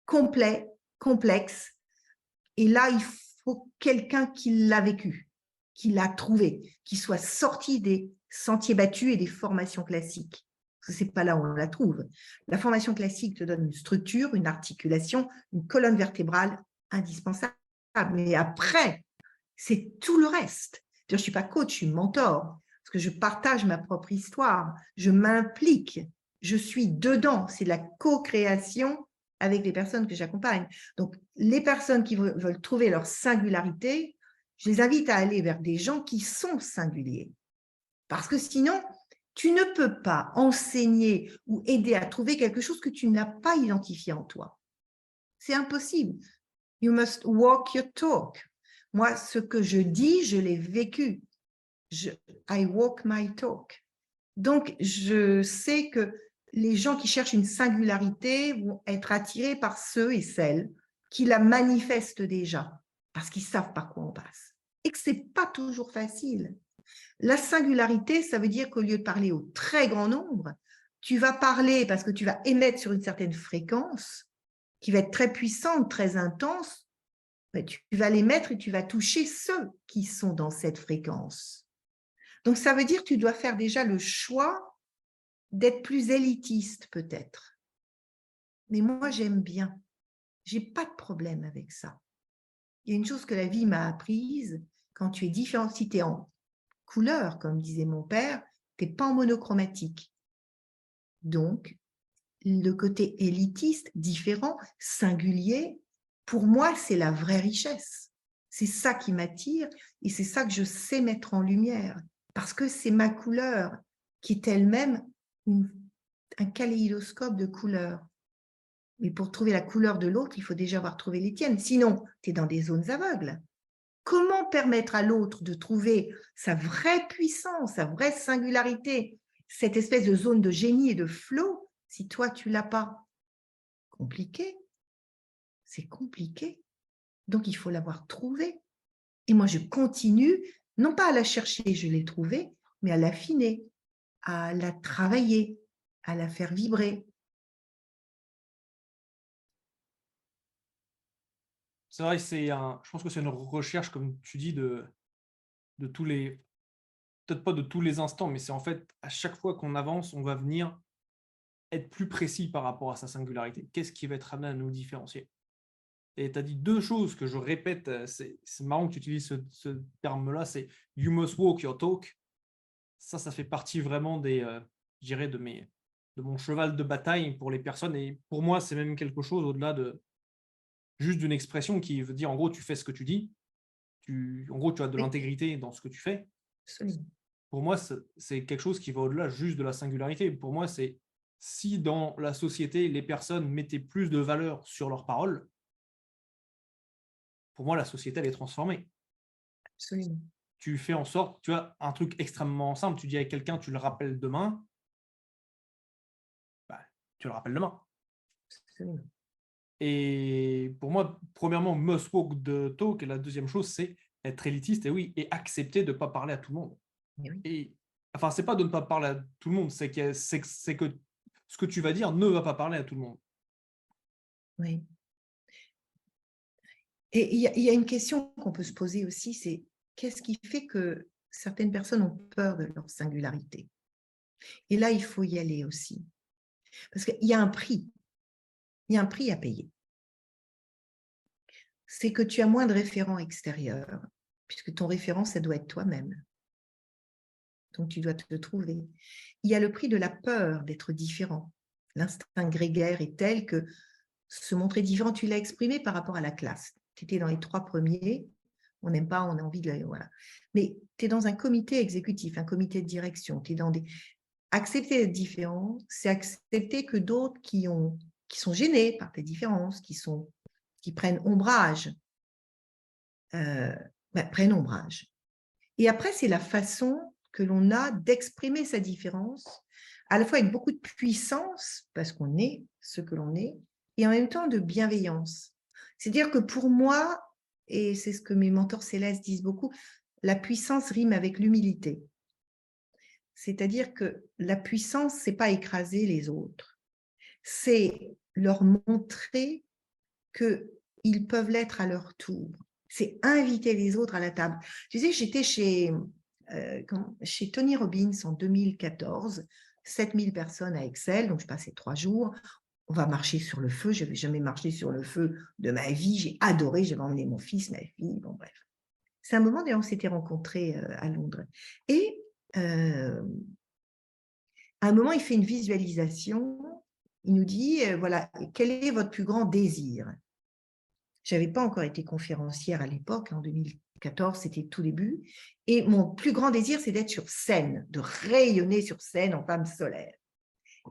complet, complexe. Et là, il faut quelqu'un qui l'a vécu, qui l'a trouvé, qui soit sorti des sentiers battus et des formations classiques. Parce que ce n'est pas là où on la trouve. La formation classique te donne une structure, une articulation, une colonne vertébrale indispensable. Mais après, c'est tout le reste. Je ne suis pas coach, je suis mentor, parce que je partage ma propre histoire, je m'implique, je suis dedans, c'est la co-création avec les personnes que j'accompagne. Donc, les personnes qui veulent trouver leur singularité, Je les invite à aller vers des gens qui sont singuliers. Parce que sinon, tu ne peux pas enseigner ou aider à trouver quelque chose que tu n'as pas identifié en toi. C'est impossible. You must walk your talk. Moi, ce que je dis, je l'ai vécu. I walk my talk. Donc, je sais que les gens qui cherchent une singularité vont être attirés par ceux et celles qui la manifestent déjà, parce qu'ils savent par quoi on passe. Et que ce n'est pas toujours facile. La singularité, ça veut dire qu'au lieu de parler au très grand nombre, tu vas parler parce que tu vas émettre sur une certaine fréquence qui va être très puissante, très intense. Mais tu vas l'émettre et tu vas toucher ceux qui sont dans cette fréquence. Donc, ça veut dire que tu dois faire déjà le choix d'être plus élitiste peut-être. Mais moi, j'aime bien. Je n'ai pas de problème avec ça. Il y a une chose que la vie m'a apprise, quand tu es différent, si tu es en couleur, comme disait mon père, tu n'es pas en monochromatique. Donc, le côté élitiste, différent, singulier, pour moi, c'est la vraie richesse. C'est ça qui m'attire et c'est ça que je sais mettre en lumière, parce que c'est ma couleur qui est elle-même un kaléidoscope de couleurs. Mais pour trouver la couleur de l'autre, il faut déjà avoir trouvé les tiennes. Sinon, tu es dans des zones aveugles. Comment permettre à l'autre de trouver sa vraie puissance, sa vraie singularité, cette espèce de zone de génie et de flow, si toi, tu ne l'as pas? Compliqué. C'est compliqué. Donc, il faut l'avoir trouvée. Et moi, je continue, non pas à la chercher, je l'ai trouvée, mais à l'affiner, à la travailler, à la faire vibrer. C'est vrai, je pense que c'est une recherche, comme tu dis, de tous les, peut-être pas de tous les instants, mais c'est en fait, à chaque fois qu'on avance, on va venir être plus précis par rapport à sa singularité. Qu'est-ce qui va être amené à nous différencier? Et tu as dit deux choses que je répète, c'est marrant que tu utilises ce terme-là, c'est you must walk your talk. Ça fait partie vraiment je dirais, de mon cheval de bataille pour les personnes. Et pour moi, c'est même quelque chose au-delà de juste d'une expression qui veut dire, en gros, tu fais ce que tu dis. En gros, tu as de Oui, l'intégrité dans ce que tu fais. absolument. Pour moi, c'est quelque chose qui va au-delà juste de la singularité. Pour moi, c'est si dans la société, les personnes mettaient plus de valeur sur leurs paroles, pour moi, la société, elle est transformée. Absolument. Tu fais en sorte, tu as un truc extrêmement simple, tu dis à quelqu'un, tu le rappelles demain, bah, tu le rappelles demain. Absolument. Et pour moi, premièrement, must walk the talk, et la deuxième chose, c'est être élitiste, et oui, et accepter de ne pas parler à tout le monde. Et oui. Et enfin, c'est pas de ne pas parler à tout le monde, c'est que ce que tu vas dire ne va pas parler à tout le monde. Oui. Et il y a une question qu'on peut se poser aussi, c'est qu'est-ce qui fait que certaines personnes ont peur de leur singularité? Et là, il faut y aller aussi. Parce qu'il y a un prix. Il y a un prix à payer. C'est que tu as moins de référents extérieurs, puisque ton référent, ça doit être toi-même. Donc, tu dois te trouver. Il y a le prix de la peur d'être différent. L'instinct grégaire est tel que se montrer différent, tu l'as exprimé par rapport à la classe. Tu étais dans les 3 premiers, on n'aime pas, on a envie de... Voilà. Mais tu es dans un comité exécutif, un comité de direction, tu es dans des... Accepter d'être différent, c'est accepter que d'autres qui sont gênés par tes différences, qui prennent ombrage, prennent ombrage. Et après, c'est la façon que l'on a d'exprimer sa différence, à la fois avec beaucoup de puissance, parce qu'on est ce que l'on est, et en même temps de bienveillance. C'est-à-dire que pour moi, et c'est ce que mes mentors célestes disent beaucoup, la puissance rime avec l'humilité. C'est-à-dire que la puissance, ce n'est pas écraser les autres, c'est leur montrer qu'ils peuvent l'être à leur tour. C'est inviter les autres à la table. Tu sais, j'étais chez Tony Robbins en 2014, 7000 personnes à Excel, donc je passais 3 jours. On va marcher sur le feu, je n'avais jamais marché sur le feu de ma vie, j'ai adoré, j'avais emmené mon fils, ma fille, bon bref. C'est un moment où on s'était rencontrés à Londres. Et à un moment, il fait une visualisation, il nous dit, voilà, quel est votre plus grand désir? Je n'avais pas encore été conférencière à l'époque, en 14, c'était tout début. Et mon plus grand désir, c'est d'être sur scène, de rayonner sur scène en femme solaire.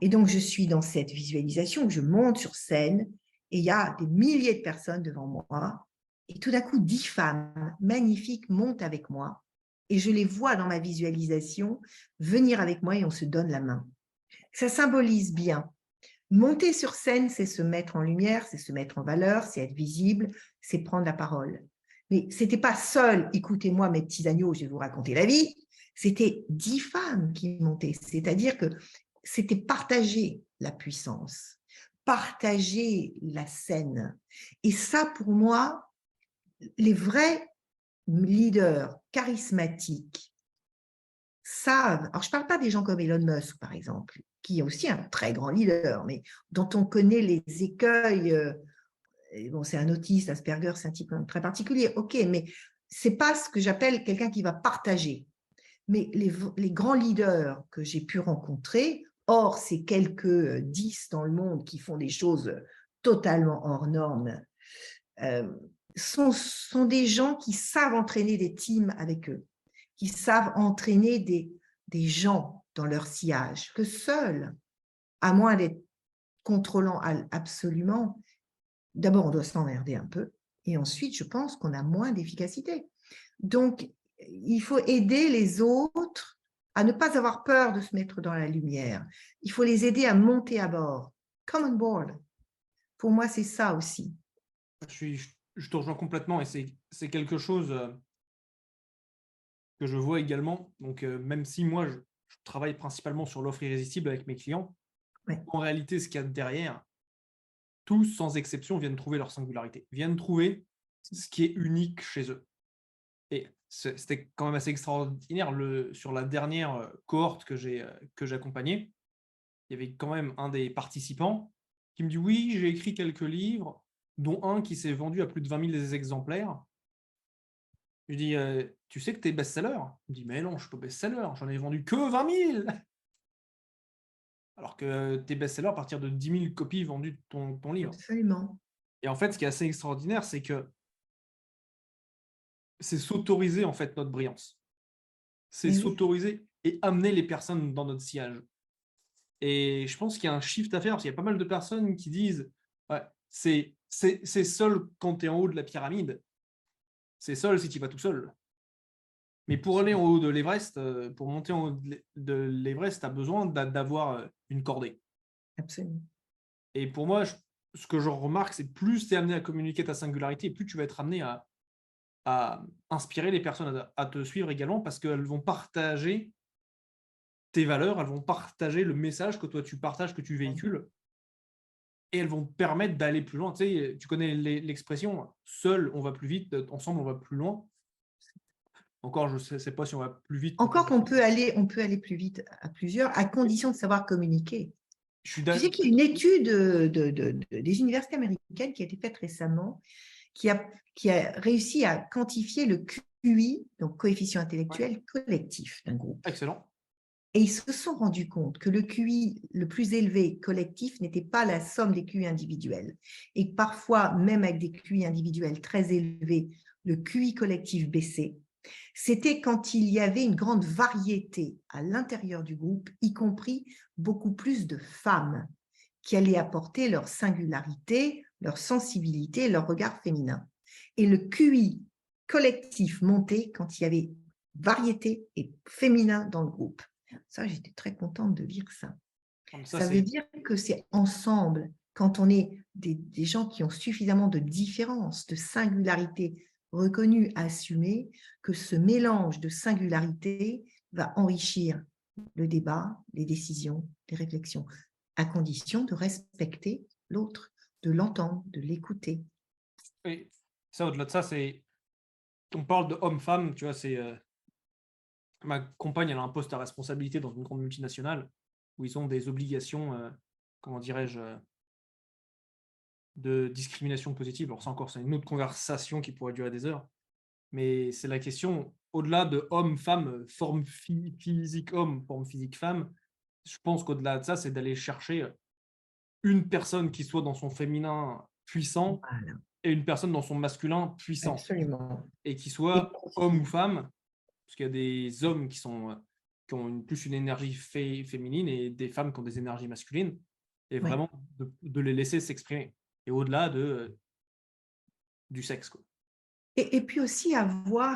Et donc, je suis dans cette visualisation où je monte sur scène et il y a des milliers de personnes devant moi. Et tout d'un coup, 10 femmes magnifiques montent avec moi et je les vois dans ma visualisation venir avec moi et on se donne la main. Ça symbolise bien. Monter sur scène, c'est se mettre en lumière, c'est se mettre en valeur, c'est être visible, c'est prendre la parole. Mais ce n'était pas seul, écoutez-moi mes petits agneaux, je vais vous raconter la vie, c'était 10 femmes qui montaient. C'est-à-dire que c'était partager la puissance, partager la scène. Et ça, pour moi, les vrais leaders charismatiques savent, alors je ne parle pas des gens comme Elon Musk, par exemple, qui est aussi un très grand leader, mais dont on connaît les écueils. Bon, c'est un autiste, Asperger, c'est un type très particulier, ok, mais ce n'est pas ce que j'appelle quelqu'un qui va partager. Mais les grands leaders que j'ai pu rencontrer, hors ces quelques 10 dans le monde qui font des choses totalement hors normes, sont des gens qui savent entraîner des teams avec eux, qui savent entraîner des gens dans leur sillage, que seuls, à moins d'être contrôlant absolument, d'abord on doit s'emmerder un peu, et ensuite je pense qu'on a moins d'efficacité. Donc, il faut aider les autres à ne pas avoir peur de se mettre dans la lumière. Il faut les aider à monter à bord. Come on board. Pour moi, c'est ça aussi. Je te rejoins complètement et c'est quelque chose que je vois également. Donc, même si moi, je travaille principalement sur l'offre irrésistible avec mes clients, Ouais. en réalité, ce qu'il y a derrière, tous, sans exception, viennent trouver leur singularité, viennent trouver ce qui est unique chez eux. Et c'était quand même assez extraordinaire. Sur la dernière cohorte que j'accompagnais, il y avait quand même un des participants qui me dit: «Oui, j'ai écrit quelques livres, dont un qui s'est vendu à plus de 20 000 exemplaires». Je lui dis: «Tu sais que tu es best-seller?» Il me dit: «Mais non, je ne suis pas best-seller, j'en ai vendu que 20 000!» Alors que tu es best-seller à partir de 10 000 copies vendues de ton livre. Absolument. Et en fait, ce qui est assez extraordinaire, c'est que c'est s'autoriser en fait notre brillance. C'est Mais oui, s'autoriser et amener les personnes dans notre sillage. Et je pense qu'il y a un shift à faire parce qu'il y a pas mal de personnes qui disent: «Ouais, c'est seul quand tu es en haut de la pyramide, c'est seul si tu vas tout seul». Mais pour aller en haut de l'Everest, pour monter en haut de l'Everest, tu as besoin d'avoir, une cordée. absolument. Et pour moi, ce que je remarque, c'est plus tu es amené à communiquer ta singularité, plus tu vas être amené à inspirer les personnes à te suivre également parce qu'elles vont partager tes valeurs, elles vont partager le message que toi tu partages, que tu véhicules et elles vont te permettre d'aller plus loin. Tu sais, tu connais l'expression: «Seul, on va plus vite, ensemble, on va plus loin». Encore, je ne sais pas si on va plus vite pour Encore qu'on peut aller plus vite à plusieurs, à condition de savoir communiquer. je suis Tu sais qu'il y a une étude des universités américaines qui a été faite récemment, qui a réussi à quantifier le QI, donc coefficient ouais, intellectuel collectif d'un groupe. excellent. Et ils se sont rendus compte que le QI le plus élevé collectif n'était pas la somme des QI individuels. Et parfois, même avec des QI individuels très élevés, le QI collectif baissait. C'était quand il y avait une grande variété à l'intérieur du groupe, y compris beaucoup plus de femmes qui allaient apporter leur singularité, leur sensibilité, leur regard féminin. Et le QI collectif montait quand il y avait variété et féminin dans le groupe. Ça, j'étais très contente de lire ça. Comme ça, Ça veut c'est dire que c'est ensemble, quand on est des gens qui ont suffisamment de différences, de singularités reconnues, assumées, que ce mélange de singularités va enrichir le débat, les décisions, les réflexions, à condition de respecter l'autre, de l'entendre, de l'écouter. et ça, au-delà de ça, c'est on parle de homme-femme, tu vois? Ma compagne, elle a un poste à responsabilité dans une grande multinationale où ils ont des obligations, comment dirais-je? De discrimination positive. Alors ça encore, c'est une autre conversation qui pourrait durer des heures, mais c'est la question, au-delà de homme-femme, forme physique homme, forme physique femme, je pense qu'au-delà de ça, c'est d'aller chercher, une personne qui soit dans son féminin puissant Voilà. et une personne dans son masculin puissant. Absolument. Et qu'il soit homme ou femme, parce qu'il y a des hommes qui ont plus une énergie féminine et des femmes qui ont des énergies masculines, et Ouais. vraiment de les laisser s'exprimer. Et au-delà du sexe, quoi. Et puis aussi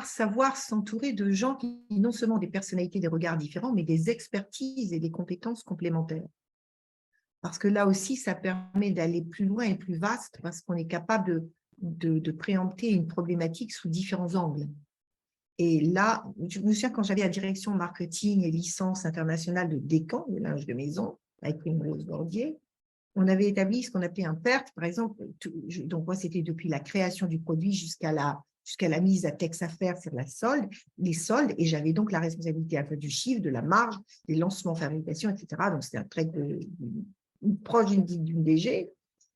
savoir s'entourer de gens qui non seulement des personnalités, des regards différents, mais des expertises et des compétences complémentaires. Parce que là aussi, ça permet d'aller plus loin et plus vaste parce qu'on est capable de préempter une problématique sous différents angles. Et là, je me souviens quand j'avais la direction marketing et licence internationale de Descamps, le linge de maison, avec une Rose Bordier, on avait établi ce qu'on appelait un PERT, par exemple. Donc, moi, c'était depuis la création du produit jusqu'à la mise à texte à faire sur les soldes, et j'avais donc la responsabilité à la fois du chiffre, de la marge, des lancements, fabrication, etc. Donc, c'était un trait proche d'une DG.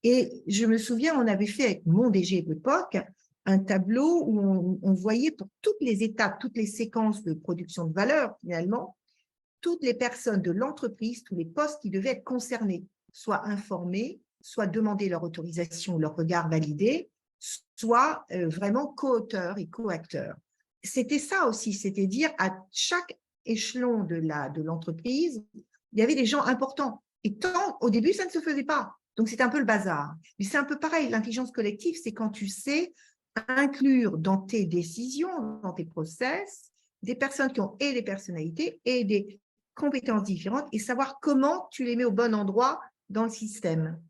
Et je me souviens, on avait fait avec mon DG de l'époque un tableau où on voyait pour toutes les étapes, toutes les séquences de production de valeur, finalement, toutes les personnes de l'entreprise, tous les postes qui devaient être concernés, soit informés, soit demander leur autorisation, leur regard validé, soit vraiment co-auteurs et co-acteurs. C'était ça aussi, c'était dire à chaque échelon de l'entreprise, il y avait des gens importants. Et au début, ça ne se faisait pas. Donc, c'est un peu le bazar. Mais c'est un peu pareil, l'intelligence collective, c'est quand tu sais inclure dans tes décisions, dans tes process, des personnes qui ont et des personnalités et des compétences différentes et savoir comment tu les mets au bon endroit dans le système.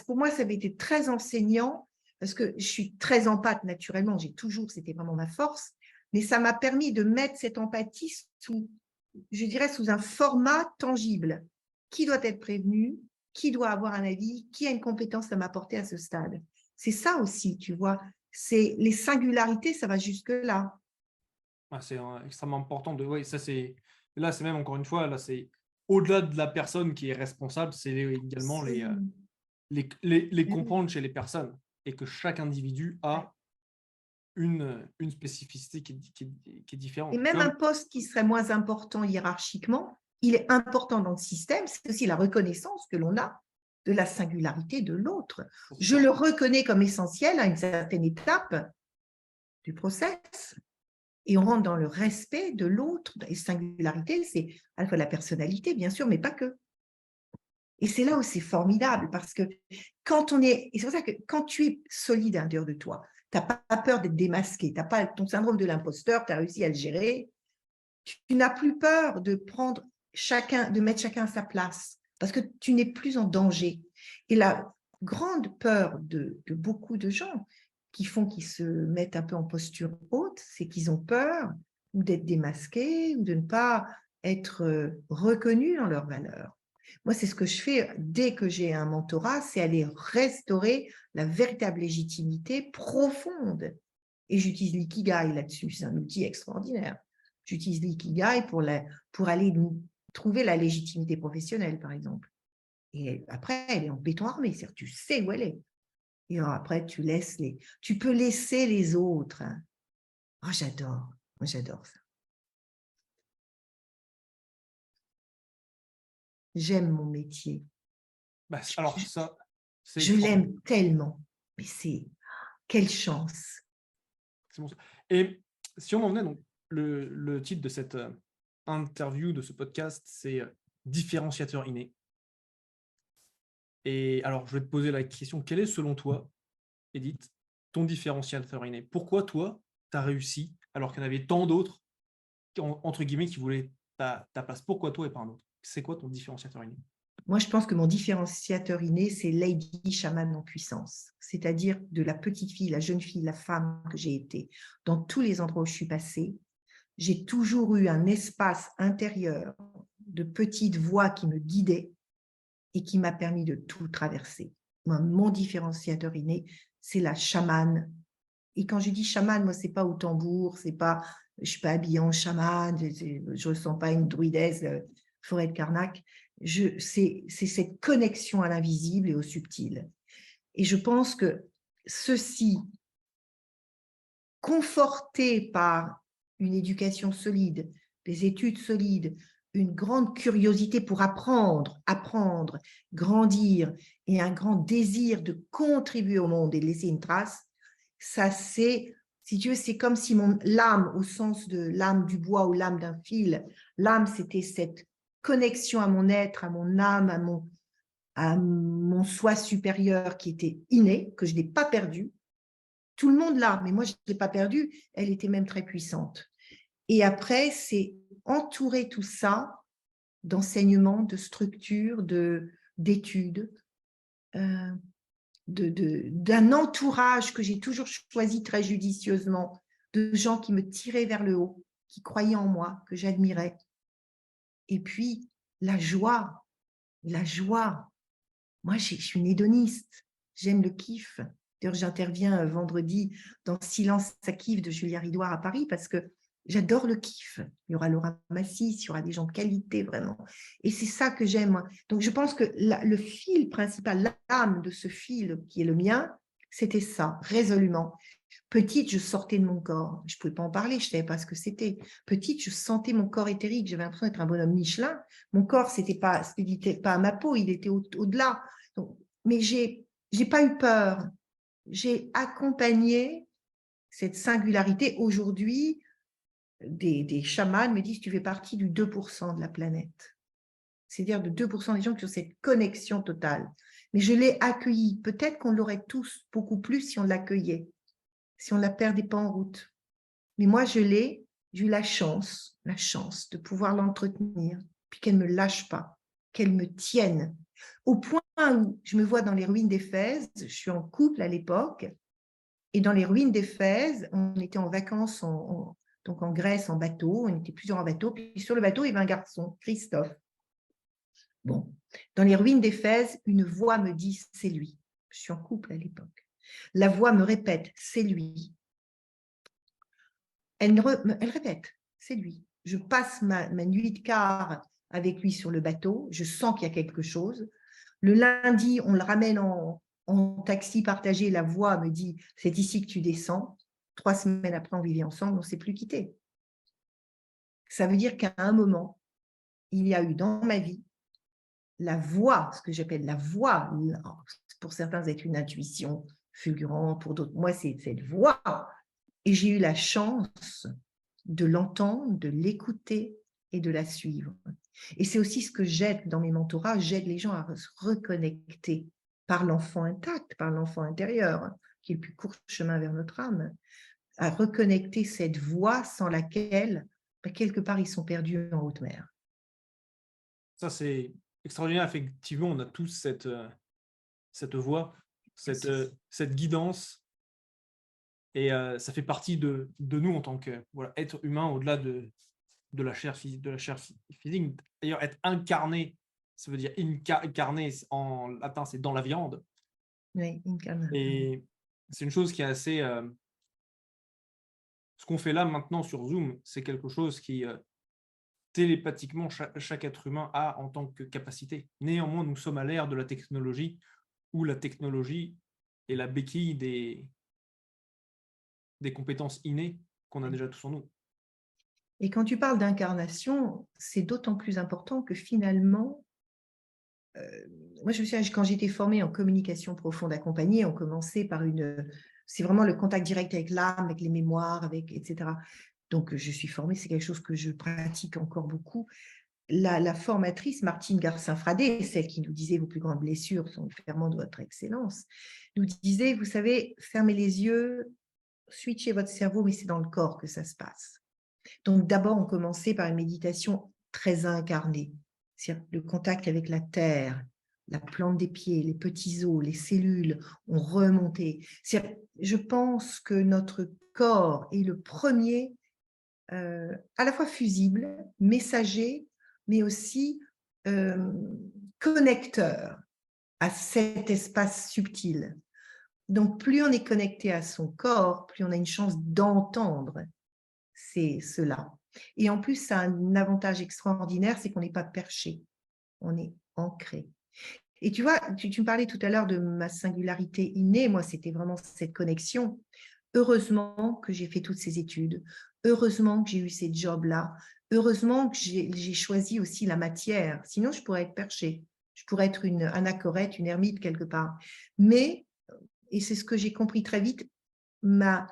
Pour moi, ça avait été très enseignant parce que je suis très empathe naturellement, c'était vraiment ma force, mais ça m'a permis de mettre cette empathie je dirais, sous un format tangible. Qui doit être prévenu? Qui doit avoir un avis? Qui a une compétence à m'apporter à ce stade? C'est ça aussi, tu vois. C'est les singularités, ça va jusque-là. C'est extrêmement important oui, là, c'est même encore une fois, là, c'est au-delà de la personne qui est responsable, c'est également les comprendre chez les personnes et que chaque individu a une spécificité qui est différente. Et même un poste qui serait moins important hiérarchiquement, il est important dans le système, c'est aussi la reconnaissance que l'on a de la singularité de l'autre. Je le reconnais comme essentiel à une certaine étape du process. Et on rentre dans le respect de l'autre. Et singularité, c'est à la fois la personnalité, bien sûr, mais pas que. Et c'est là où c'est formidable, parce que et c'est pour ça que quand tu es solide à l'intérieur de toi, tu n'as pas peur d'être démasqué, tu n'as pas ton syndrome de l'imposteur, tu as réussi à le gérer, tu n'as plus peur de mettre chacun à sa place, parce que tu n'es plus en danger. Et la grande peur de beaucoup de gens qu'ils se mettent un peu en posture haute, c'est qu'ils ont peur ou d'être démasqués ou de ne pas être reconnus dans leurs valeurs. Moi, c'est ce que je fais dès que j'ai un mentorat, c'est aller restaurer la véritable légitimité profonde. Et j'utilise l'ikigai là-dessus, c'est un outil extraordinaire. J'utilise l'ikigai pour aller trouver la légitimité professionnelle, par exemple. Et après, elle est en béton armé, c'est-à-dire tu sais où elle est. Et après, tu peux laisser les autres. Oh, j'adore. Moi, j'adore ça. J'aime mon métier. Alors, ça, c'est je l'aime tellement. Mais quelle chance. Bon. Et si on en venait, donc, le titre de cette interview, de ce podcast, c'est différenciateur inné. Et alors, je vais te poser la question, quel est selon toi, Edith, ton différenciateur inné? Pourquoi toi, tu as réussi alors qu'il y en avait tant d'autres, entre guillemets, qui voulaient ta place? Pourquoi toi et pas un autre? C'est quoi ton différenciateur inné? Moi, je pense que mon différenciateur inné, c'est Lady Chamane en puissance, c'est-à-dire de la petite fille, la jeune fille, la femme que j'ai été. Dans tous les endroits où je suis passée, j'ai toujours eu un espace intérieur de petites voix qui me guidaient et qui m'a permis de tout traverser. Moi, mon différenciateur inné, c'est la chamane. Et quand je dis chamane, moi, c'est pas au tambour, je ne suis pas habillée en chamane, je ne ressens pas une druidesse, forêt de Karnak. C'est cette connexion à l'invisible et au subtil. Et je pense que ceci, conforté par une éducation solide, des études solides, une grande curiosité pour apprendre, grandir et un grand désir de contribuer au monde et de laisser une trace, ça c'est, si tu veux, c'est comme si l'âme, au sens de l'âme du bois ou l'âme d'un fil, l'âme c'était cette connexion à mon être, à mon âme, à mon soi supérieur qui était inné, que je n'ai pas perdu. Tout le monde l'a, mais moi je ne l'ai pas perdu, elle était même très puissante. Et après, c'est entourer tout ça d'enseignements, de structures, d'études, d'un entourage que j'ai toujours choisi très judicieusement, de gens qui me tiraient vers le haut, qui croyaient en moi, que j'admirais. Et puis, la joie. Moi, je suis une hédoniste, j'aime le kiff. D'ailleurs, j'interviens vendredi dans Silence, ça kiffe de Julia Ridouard à Paris parce que j'adore le kiff. Il y aura Laura Massis, il y aura des gens de qualité vraiment. Et c'est ça que j'aime. Donc, je pense que le fil principal, l'âme de ce fil qui est le mien, c'était ça, résolument. Petite, je sortais de mon corps. Je ne pouvais pas en parler, je ne savais pas ce que c'était. Petite, je sentais mon corps éthérique. J'avais l'impression d'être un bonhomme Michelin. Mon corps, ce n'était pas à ma peau, il était au-delà. Mais je n'ai pas eu peur. J'ai accompagné cette singularité. Aujourd'hui, des chamans me disent que tu fais partie du 2% de la planète. C'est-à-dire de 2% des gens qui ont cette connexion totale. Mais je l'ai accueilli. Peut-être qu'on l'aurait tous beaucoup plus si on l'accueillait, si on ne la perdait pas en route. Mais moi, j'ai eu la chance de pouvoir l'entretenir, puis qu'elle ne me lâche pas, qu'elle me tienne. Au point où je me vois dans les ruines d'Éphèse, je suis en couple à l'époque, et dans les ruines d'Éphèse, on était en vacances donc en Grèce en bateau, on était plusieurs en bateau, puis sur le bateau, il y avait un garçon, Christophe. Bon, dans les ruines d'Éphèse, une voix me dit « c'est lui ». Je suis en couple à l'époque. La voix me répète « c'est lui ». Elle répète « c'est lui ». Je passe ma nuit de quart avec lui sur le bateau, je sens qu'il y a quelque chose. Le lundi, on le ramène en taxi partagé, la voix me dit « c'est ici que tu descends ». 3 semaines après, on vivait ensemble, on ne s'est plus quittés. Ça veut dire qu'à un moment, il y a eu dans ma vie la voix, ce que j'appelle la voix, pour certains, c'est une intuition fulgurante, pour d'autres, moi, c'est cette voix. Et j'ai eu la chance de l'entendre, de l'écouter et de la suivre. Et c'est aussi ce que j'aide dans mes mentorats, j'aide les gens à se reconnecter par l'enfant intact, par l'enfant intérieur, qui est le plus court chemin vers notre âme, à reconnecter cette voix sans laquelle, quelque part, ils sont perdus en haute mer. Ça, c'est extraordinaire. Effectivement, on a tous cette voix, cette guidance. Et ça fait partie de nous en tant qu'être humain au-delà de la chair physique. D'ailleurs, être incarné, ça veut dire incarné en latin, c'est dans la viande. Oui, incarné. Et c'est une chose qui est assez... ce qu'on fait là maintenant sur Zoom, c'est quelque chose qui télépathiquement chaque être humain a en tant que capacité. Néanmoins, nous sommes à l'ère de la technologie où la technologie est la béquille des compétences innées qu'on a déjà tous en nous. Et quand tu parles d'incarnation, c'est d'autant plus important que finalement, moi je me souviens, quand j'étais formée en communication profonde accompagnée, on commençait par c'est vraiment le contact direct avec l'âme, avec les mémoires, etc. Donc je suis formée, c'est quelque chose que je pratique encore beaucoup. La formatrice Martine Garcin-Fradé, celle qui nous disait « Vos plus grandes blessures sont le ferment de votre excellence », nous disait « Vous savez, fermez les yeux, switchez votre cerveau, mais c'est dans le corps que ça se passe ». Donc d'abord, on commençait par une méditation très incarnée, c'est-à-dire le contact avec la terre, la plante des pieds, les petits os, les cellules, on remontait. Je pense que notre corps est le premier, à la fois fusible, messager, mais aussi connecteur à cet espace subtil. Donc, plus on est connecté à son corps, plus on a une chance d'entendre cela. Et en plus, ça a un avantage extraordinaire, c'est qu'on n'est pas perché, on est ancré. Et tu vois, tu me parlais tout à l'heure de ma singularité innée, moi, c'était vraiment cette connexion. Heureusement que j'ai fait toutes ces études, heureusement que j'ai eu ces jobs-là, Heureusement que j'ai choisi aussi la matière, sinon je pourrais être perchée. Je pourrais être une anachorète, une ermite quelque part. Mais, et c'est ce que j'ai compris très vite, ma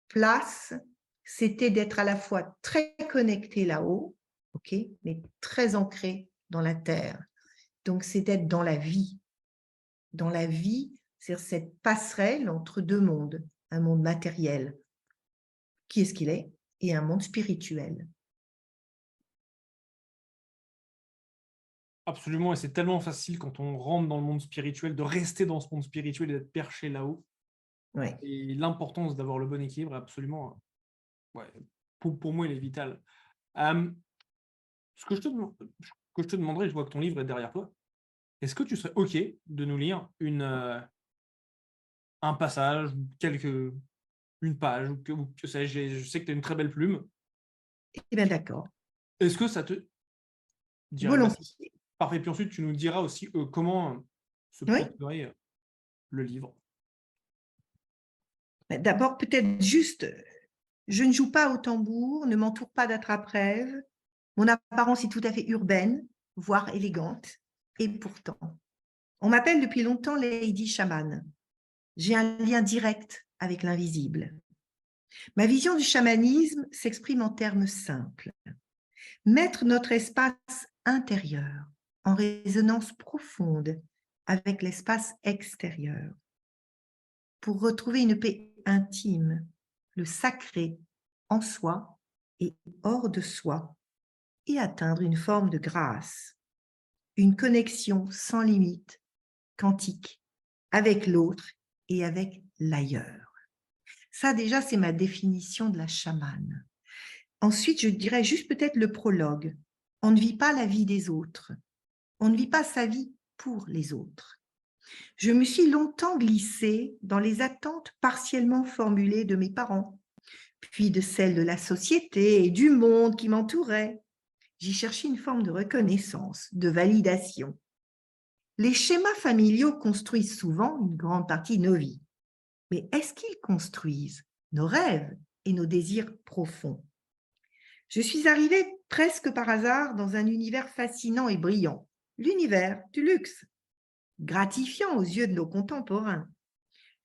place, c'était d'être à la fois très connectée là-haut, ok, mais très ancrée dans la terre. Donc, c'est d'être dans la vie. Dans la vie, c'est cette passerelle entre deux mondes, un monde matériel, qui est ce qu'il est, et un monde spirituel. Absolument, et c'est tellement facile quand on rentre dans le monde spirituel de rester dans ce monde spirituel et d'être perché là-haut. Ouais. Et l'importance d'avoir le bon équilibre, absolument, ouais, pour moi, il est vital. Euh, ce que je te demanderais, je vois que ton livre est derrière toi, est-ce que tu serais OK de nous lire un passage, une page, ou que sais-je, je sais que tu as une très belle plume. Eh bien, d'accord. Est-ce que ça te dirait, bah, Volontiers. parfait. Puis ensuite, tu nous diras aussi comment se Oui. procurer le livre. D'abord, peut-être juste, je ne joue pas au tambour, ne m'entoure pas d'attrape-rêves. Mon apparence est tout à fait urbaine, voire élégante. Et pourtant, on m'appelle depuis longtemps Lady Shaman. J'ai un lien direct avec l'invisible. Ma vision du chamanisme s'exprime en termes simples. Mettre notre espace intérieur en résonance profonde avec l'espace extérieur pour retrouver une paix intime, le sacré en soi et hors de soi, et atteindre une forme de grâce, une connexion sans limite, quantique, avec l'autre et avec l'ailleurs. Ça, déjà, c'est ma définition de la chamane. Ensuite, je dirais juste peut-être le prologue. On ne vit pas la vie des autres. On ne vit pas sa vie pour les autres. Je me suis longtemps glissée dans les attentes partiellement formulées de mes parents, puis de celles de la société et du monde qui m'entourait. J'y cherchais une forme de reconnaissance, de validation. Les schémas familiaux construisent souvent une grande partie de nos vies. Mais est-ce qu'ils construisent nos rêves et nos désirs profonds? Je suis arrivée presque par hasard dans un univers fascinant et brillant, l'univers du luxe, gratifiant aux yeux de nos contemporains.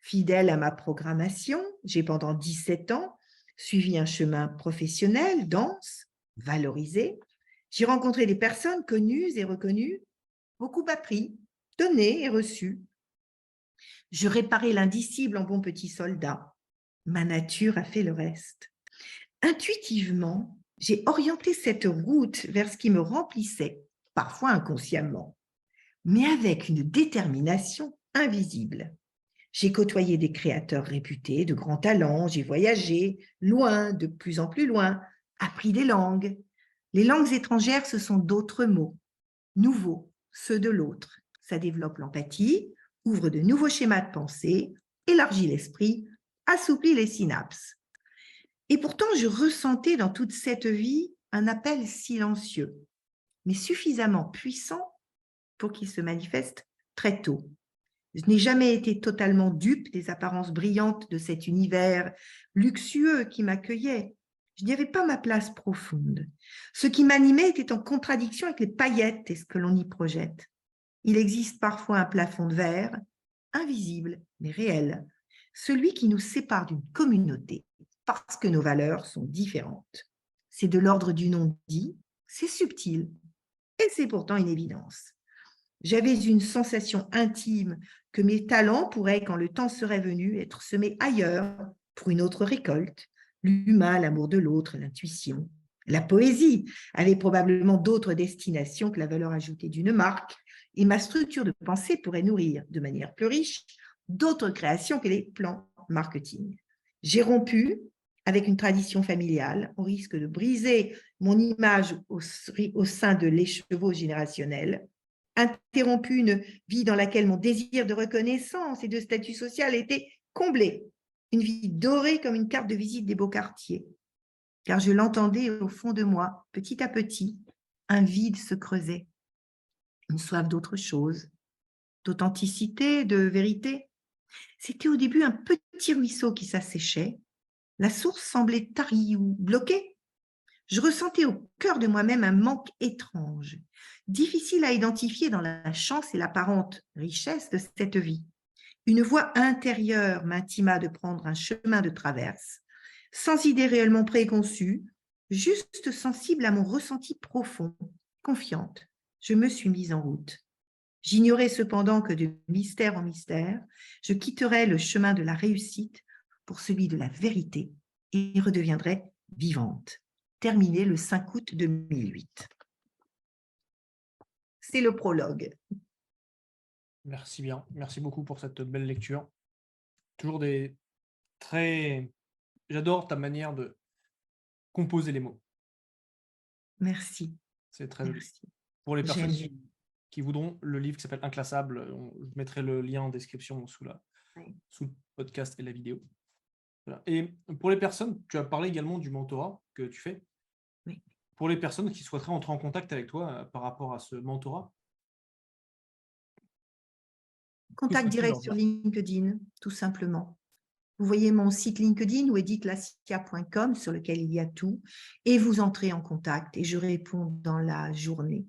Fidèle à ma programmation, j'ai pendant 17 ans suivi un chemin professionnel, dense, valorisé. J'ai rencontré des personnes connues et reconnues, beaucoup appris, donné et reçu. Je réparais l'indicible en bon petit soldat. Ma nature a fait le reste. Intuitivement, j'ai orienté cette route vers ce qui me remplissait, parfois inconsciemment, mais avec une détermination invisible. J'ai côtoyé des créateurs réputés, de grands talents, j'ai voyagé loin, de plus en plus loin, appris des langues. Les langues étrangères, ce sont d'autres mots, nouveaux, ceux de l'autre. Ça développe l'empathie, ouvre de nouveaux schémas de pensée, élargit l'esprit, assouplit les synapses. Et pourtant, je ressentais dans toute cette vie un appel silencieux, mais suffisamment puissant pour qu'il se manifeste très tôt. Je n'ai jamais été totalement dupe des apparences brillantes de cet univers luxueux qui m'accueillait. Je n'y avais pas ma place profonde. Ce qui m'animait était en contradiction avec les paillettes et ce que l'on y projette. Il existe parfois un plafond de verre, invisible mais réel, celui qui nous sépare d'une communauté parce que nos valeurs sont différentes. C'est de l'ordre du non-dit, c'est subtil et c'est pourtant une évidence. J'avais une sensation intime que mes talents pourraient, quand le temps serait venu, être semés ailleurs pour une autre récolte. L'humain, l'amour de l'autre, l'intuition. La poésie avait probablement d'autres destinations que la valeur ajoutée d'une marque, et ma structure de pensée pourrait nourrir, de manière plus riche, d'autres créations que les plans marketing. J'ai rompu avec une tradition familiale, au risque de briser mon image au sein de l'écheveau générationnel, interrompu une vie dans laquelle mon désir de reconnaissance et de statut social était comblé, une vie dorée comme une carte de visite des beaux quartiers, car je l'entendais au fond de moi, petit à petit, un vide se creusait, une soif d'autre chose, d'authenticité, de vérité. C'était au début un petit ruisseau qui s'asséchait, la source semblait tarie ou bloquée. Je ressentais au cœur de moi-même un manque étrange, difficile à identifier dans la chance et l'apparente richesse de cette vie. Une voix intérieure m'intima de prendre un chemin de traverse, sans idée réellement préconçue, juste sensible à mon ressenti profond, confiante. Je me suis mise en route. J'ignorais cependant que de mystère en mystère, je quitterais le chemin de la réussite pour celui de la vérité et redeviendrais vivante. Terminé le 5 août 2008. C'est le prologue. Merci bien. Merci beaucoup pour cette belle lecture. Toujours des très... J'adore ta manière de composer les mots. Merci. C'est très joli. Merci. Pour les personnes J'aime. qui voudront, le livre qui s'appelle Inclassable, je mettrai le lien en description sous le podcast et la vidéo. Voilà. Et pour les personnes, tu as parlé également du mentorat que tu fais. Oui. Pour les personnes qui souhaiteraient entrer en contact avec toi par rapport à ce mentorat, Contact souhaites-tu direct leur sur dire? LinkedIn, tout simplement. Vous voyez mon site LinkedIn ou edithlassia.com sur lequel il y a tout et vous entrez en contact et je réponds dans la journée.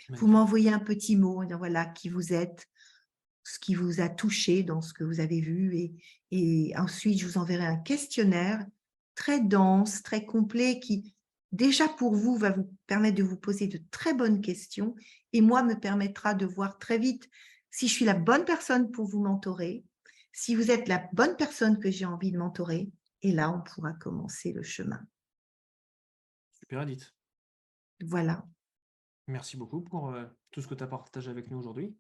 Vous Magnifique. m'envoyez un petit mot, voilà qui vous êtes, ce qui vous a touché dans ce que vous avez vu et ensuite je vous enverrai un questionnaire très dense, très complet qui déjà pour vous va vous permettre de vous poser de très bonnes questions et moi me permettra de voir très vite si je suis la bonne personne pour vous mentorer, si vous êtes la bonne personne que j'ai envie de mentorer et là on pourra commencer le chemin. Super, Edith. Voilà. Merci beaucoup pour tout ce que tu as partagé avec nous aujourd'hui.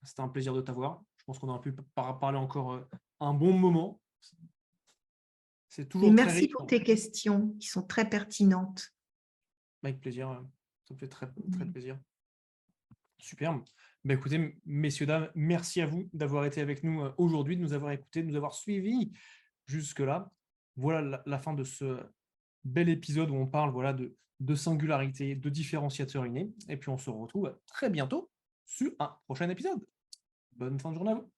C'était un plaisir de t'avoir. Je pense qu'on aura pu parler encore un bon moment. C'est Et toujours très merci riche. pour tes questions qui sont très pertinentes. Avec plaisir. Ça me fait très, très plaisir. Superbe. Écoutez, messieurs, dames, merci à vous d'avoir été avec nous aujourd'hui, de nous avoir écoutés, de nous avoir suivis jusque-là. Voilà la fin de ce bel épisode où on parle de singularité, de différenciateurs innés. Et puis on se retrouve très bientôt sur un prochain épisode. Bonne fin de journée à vous.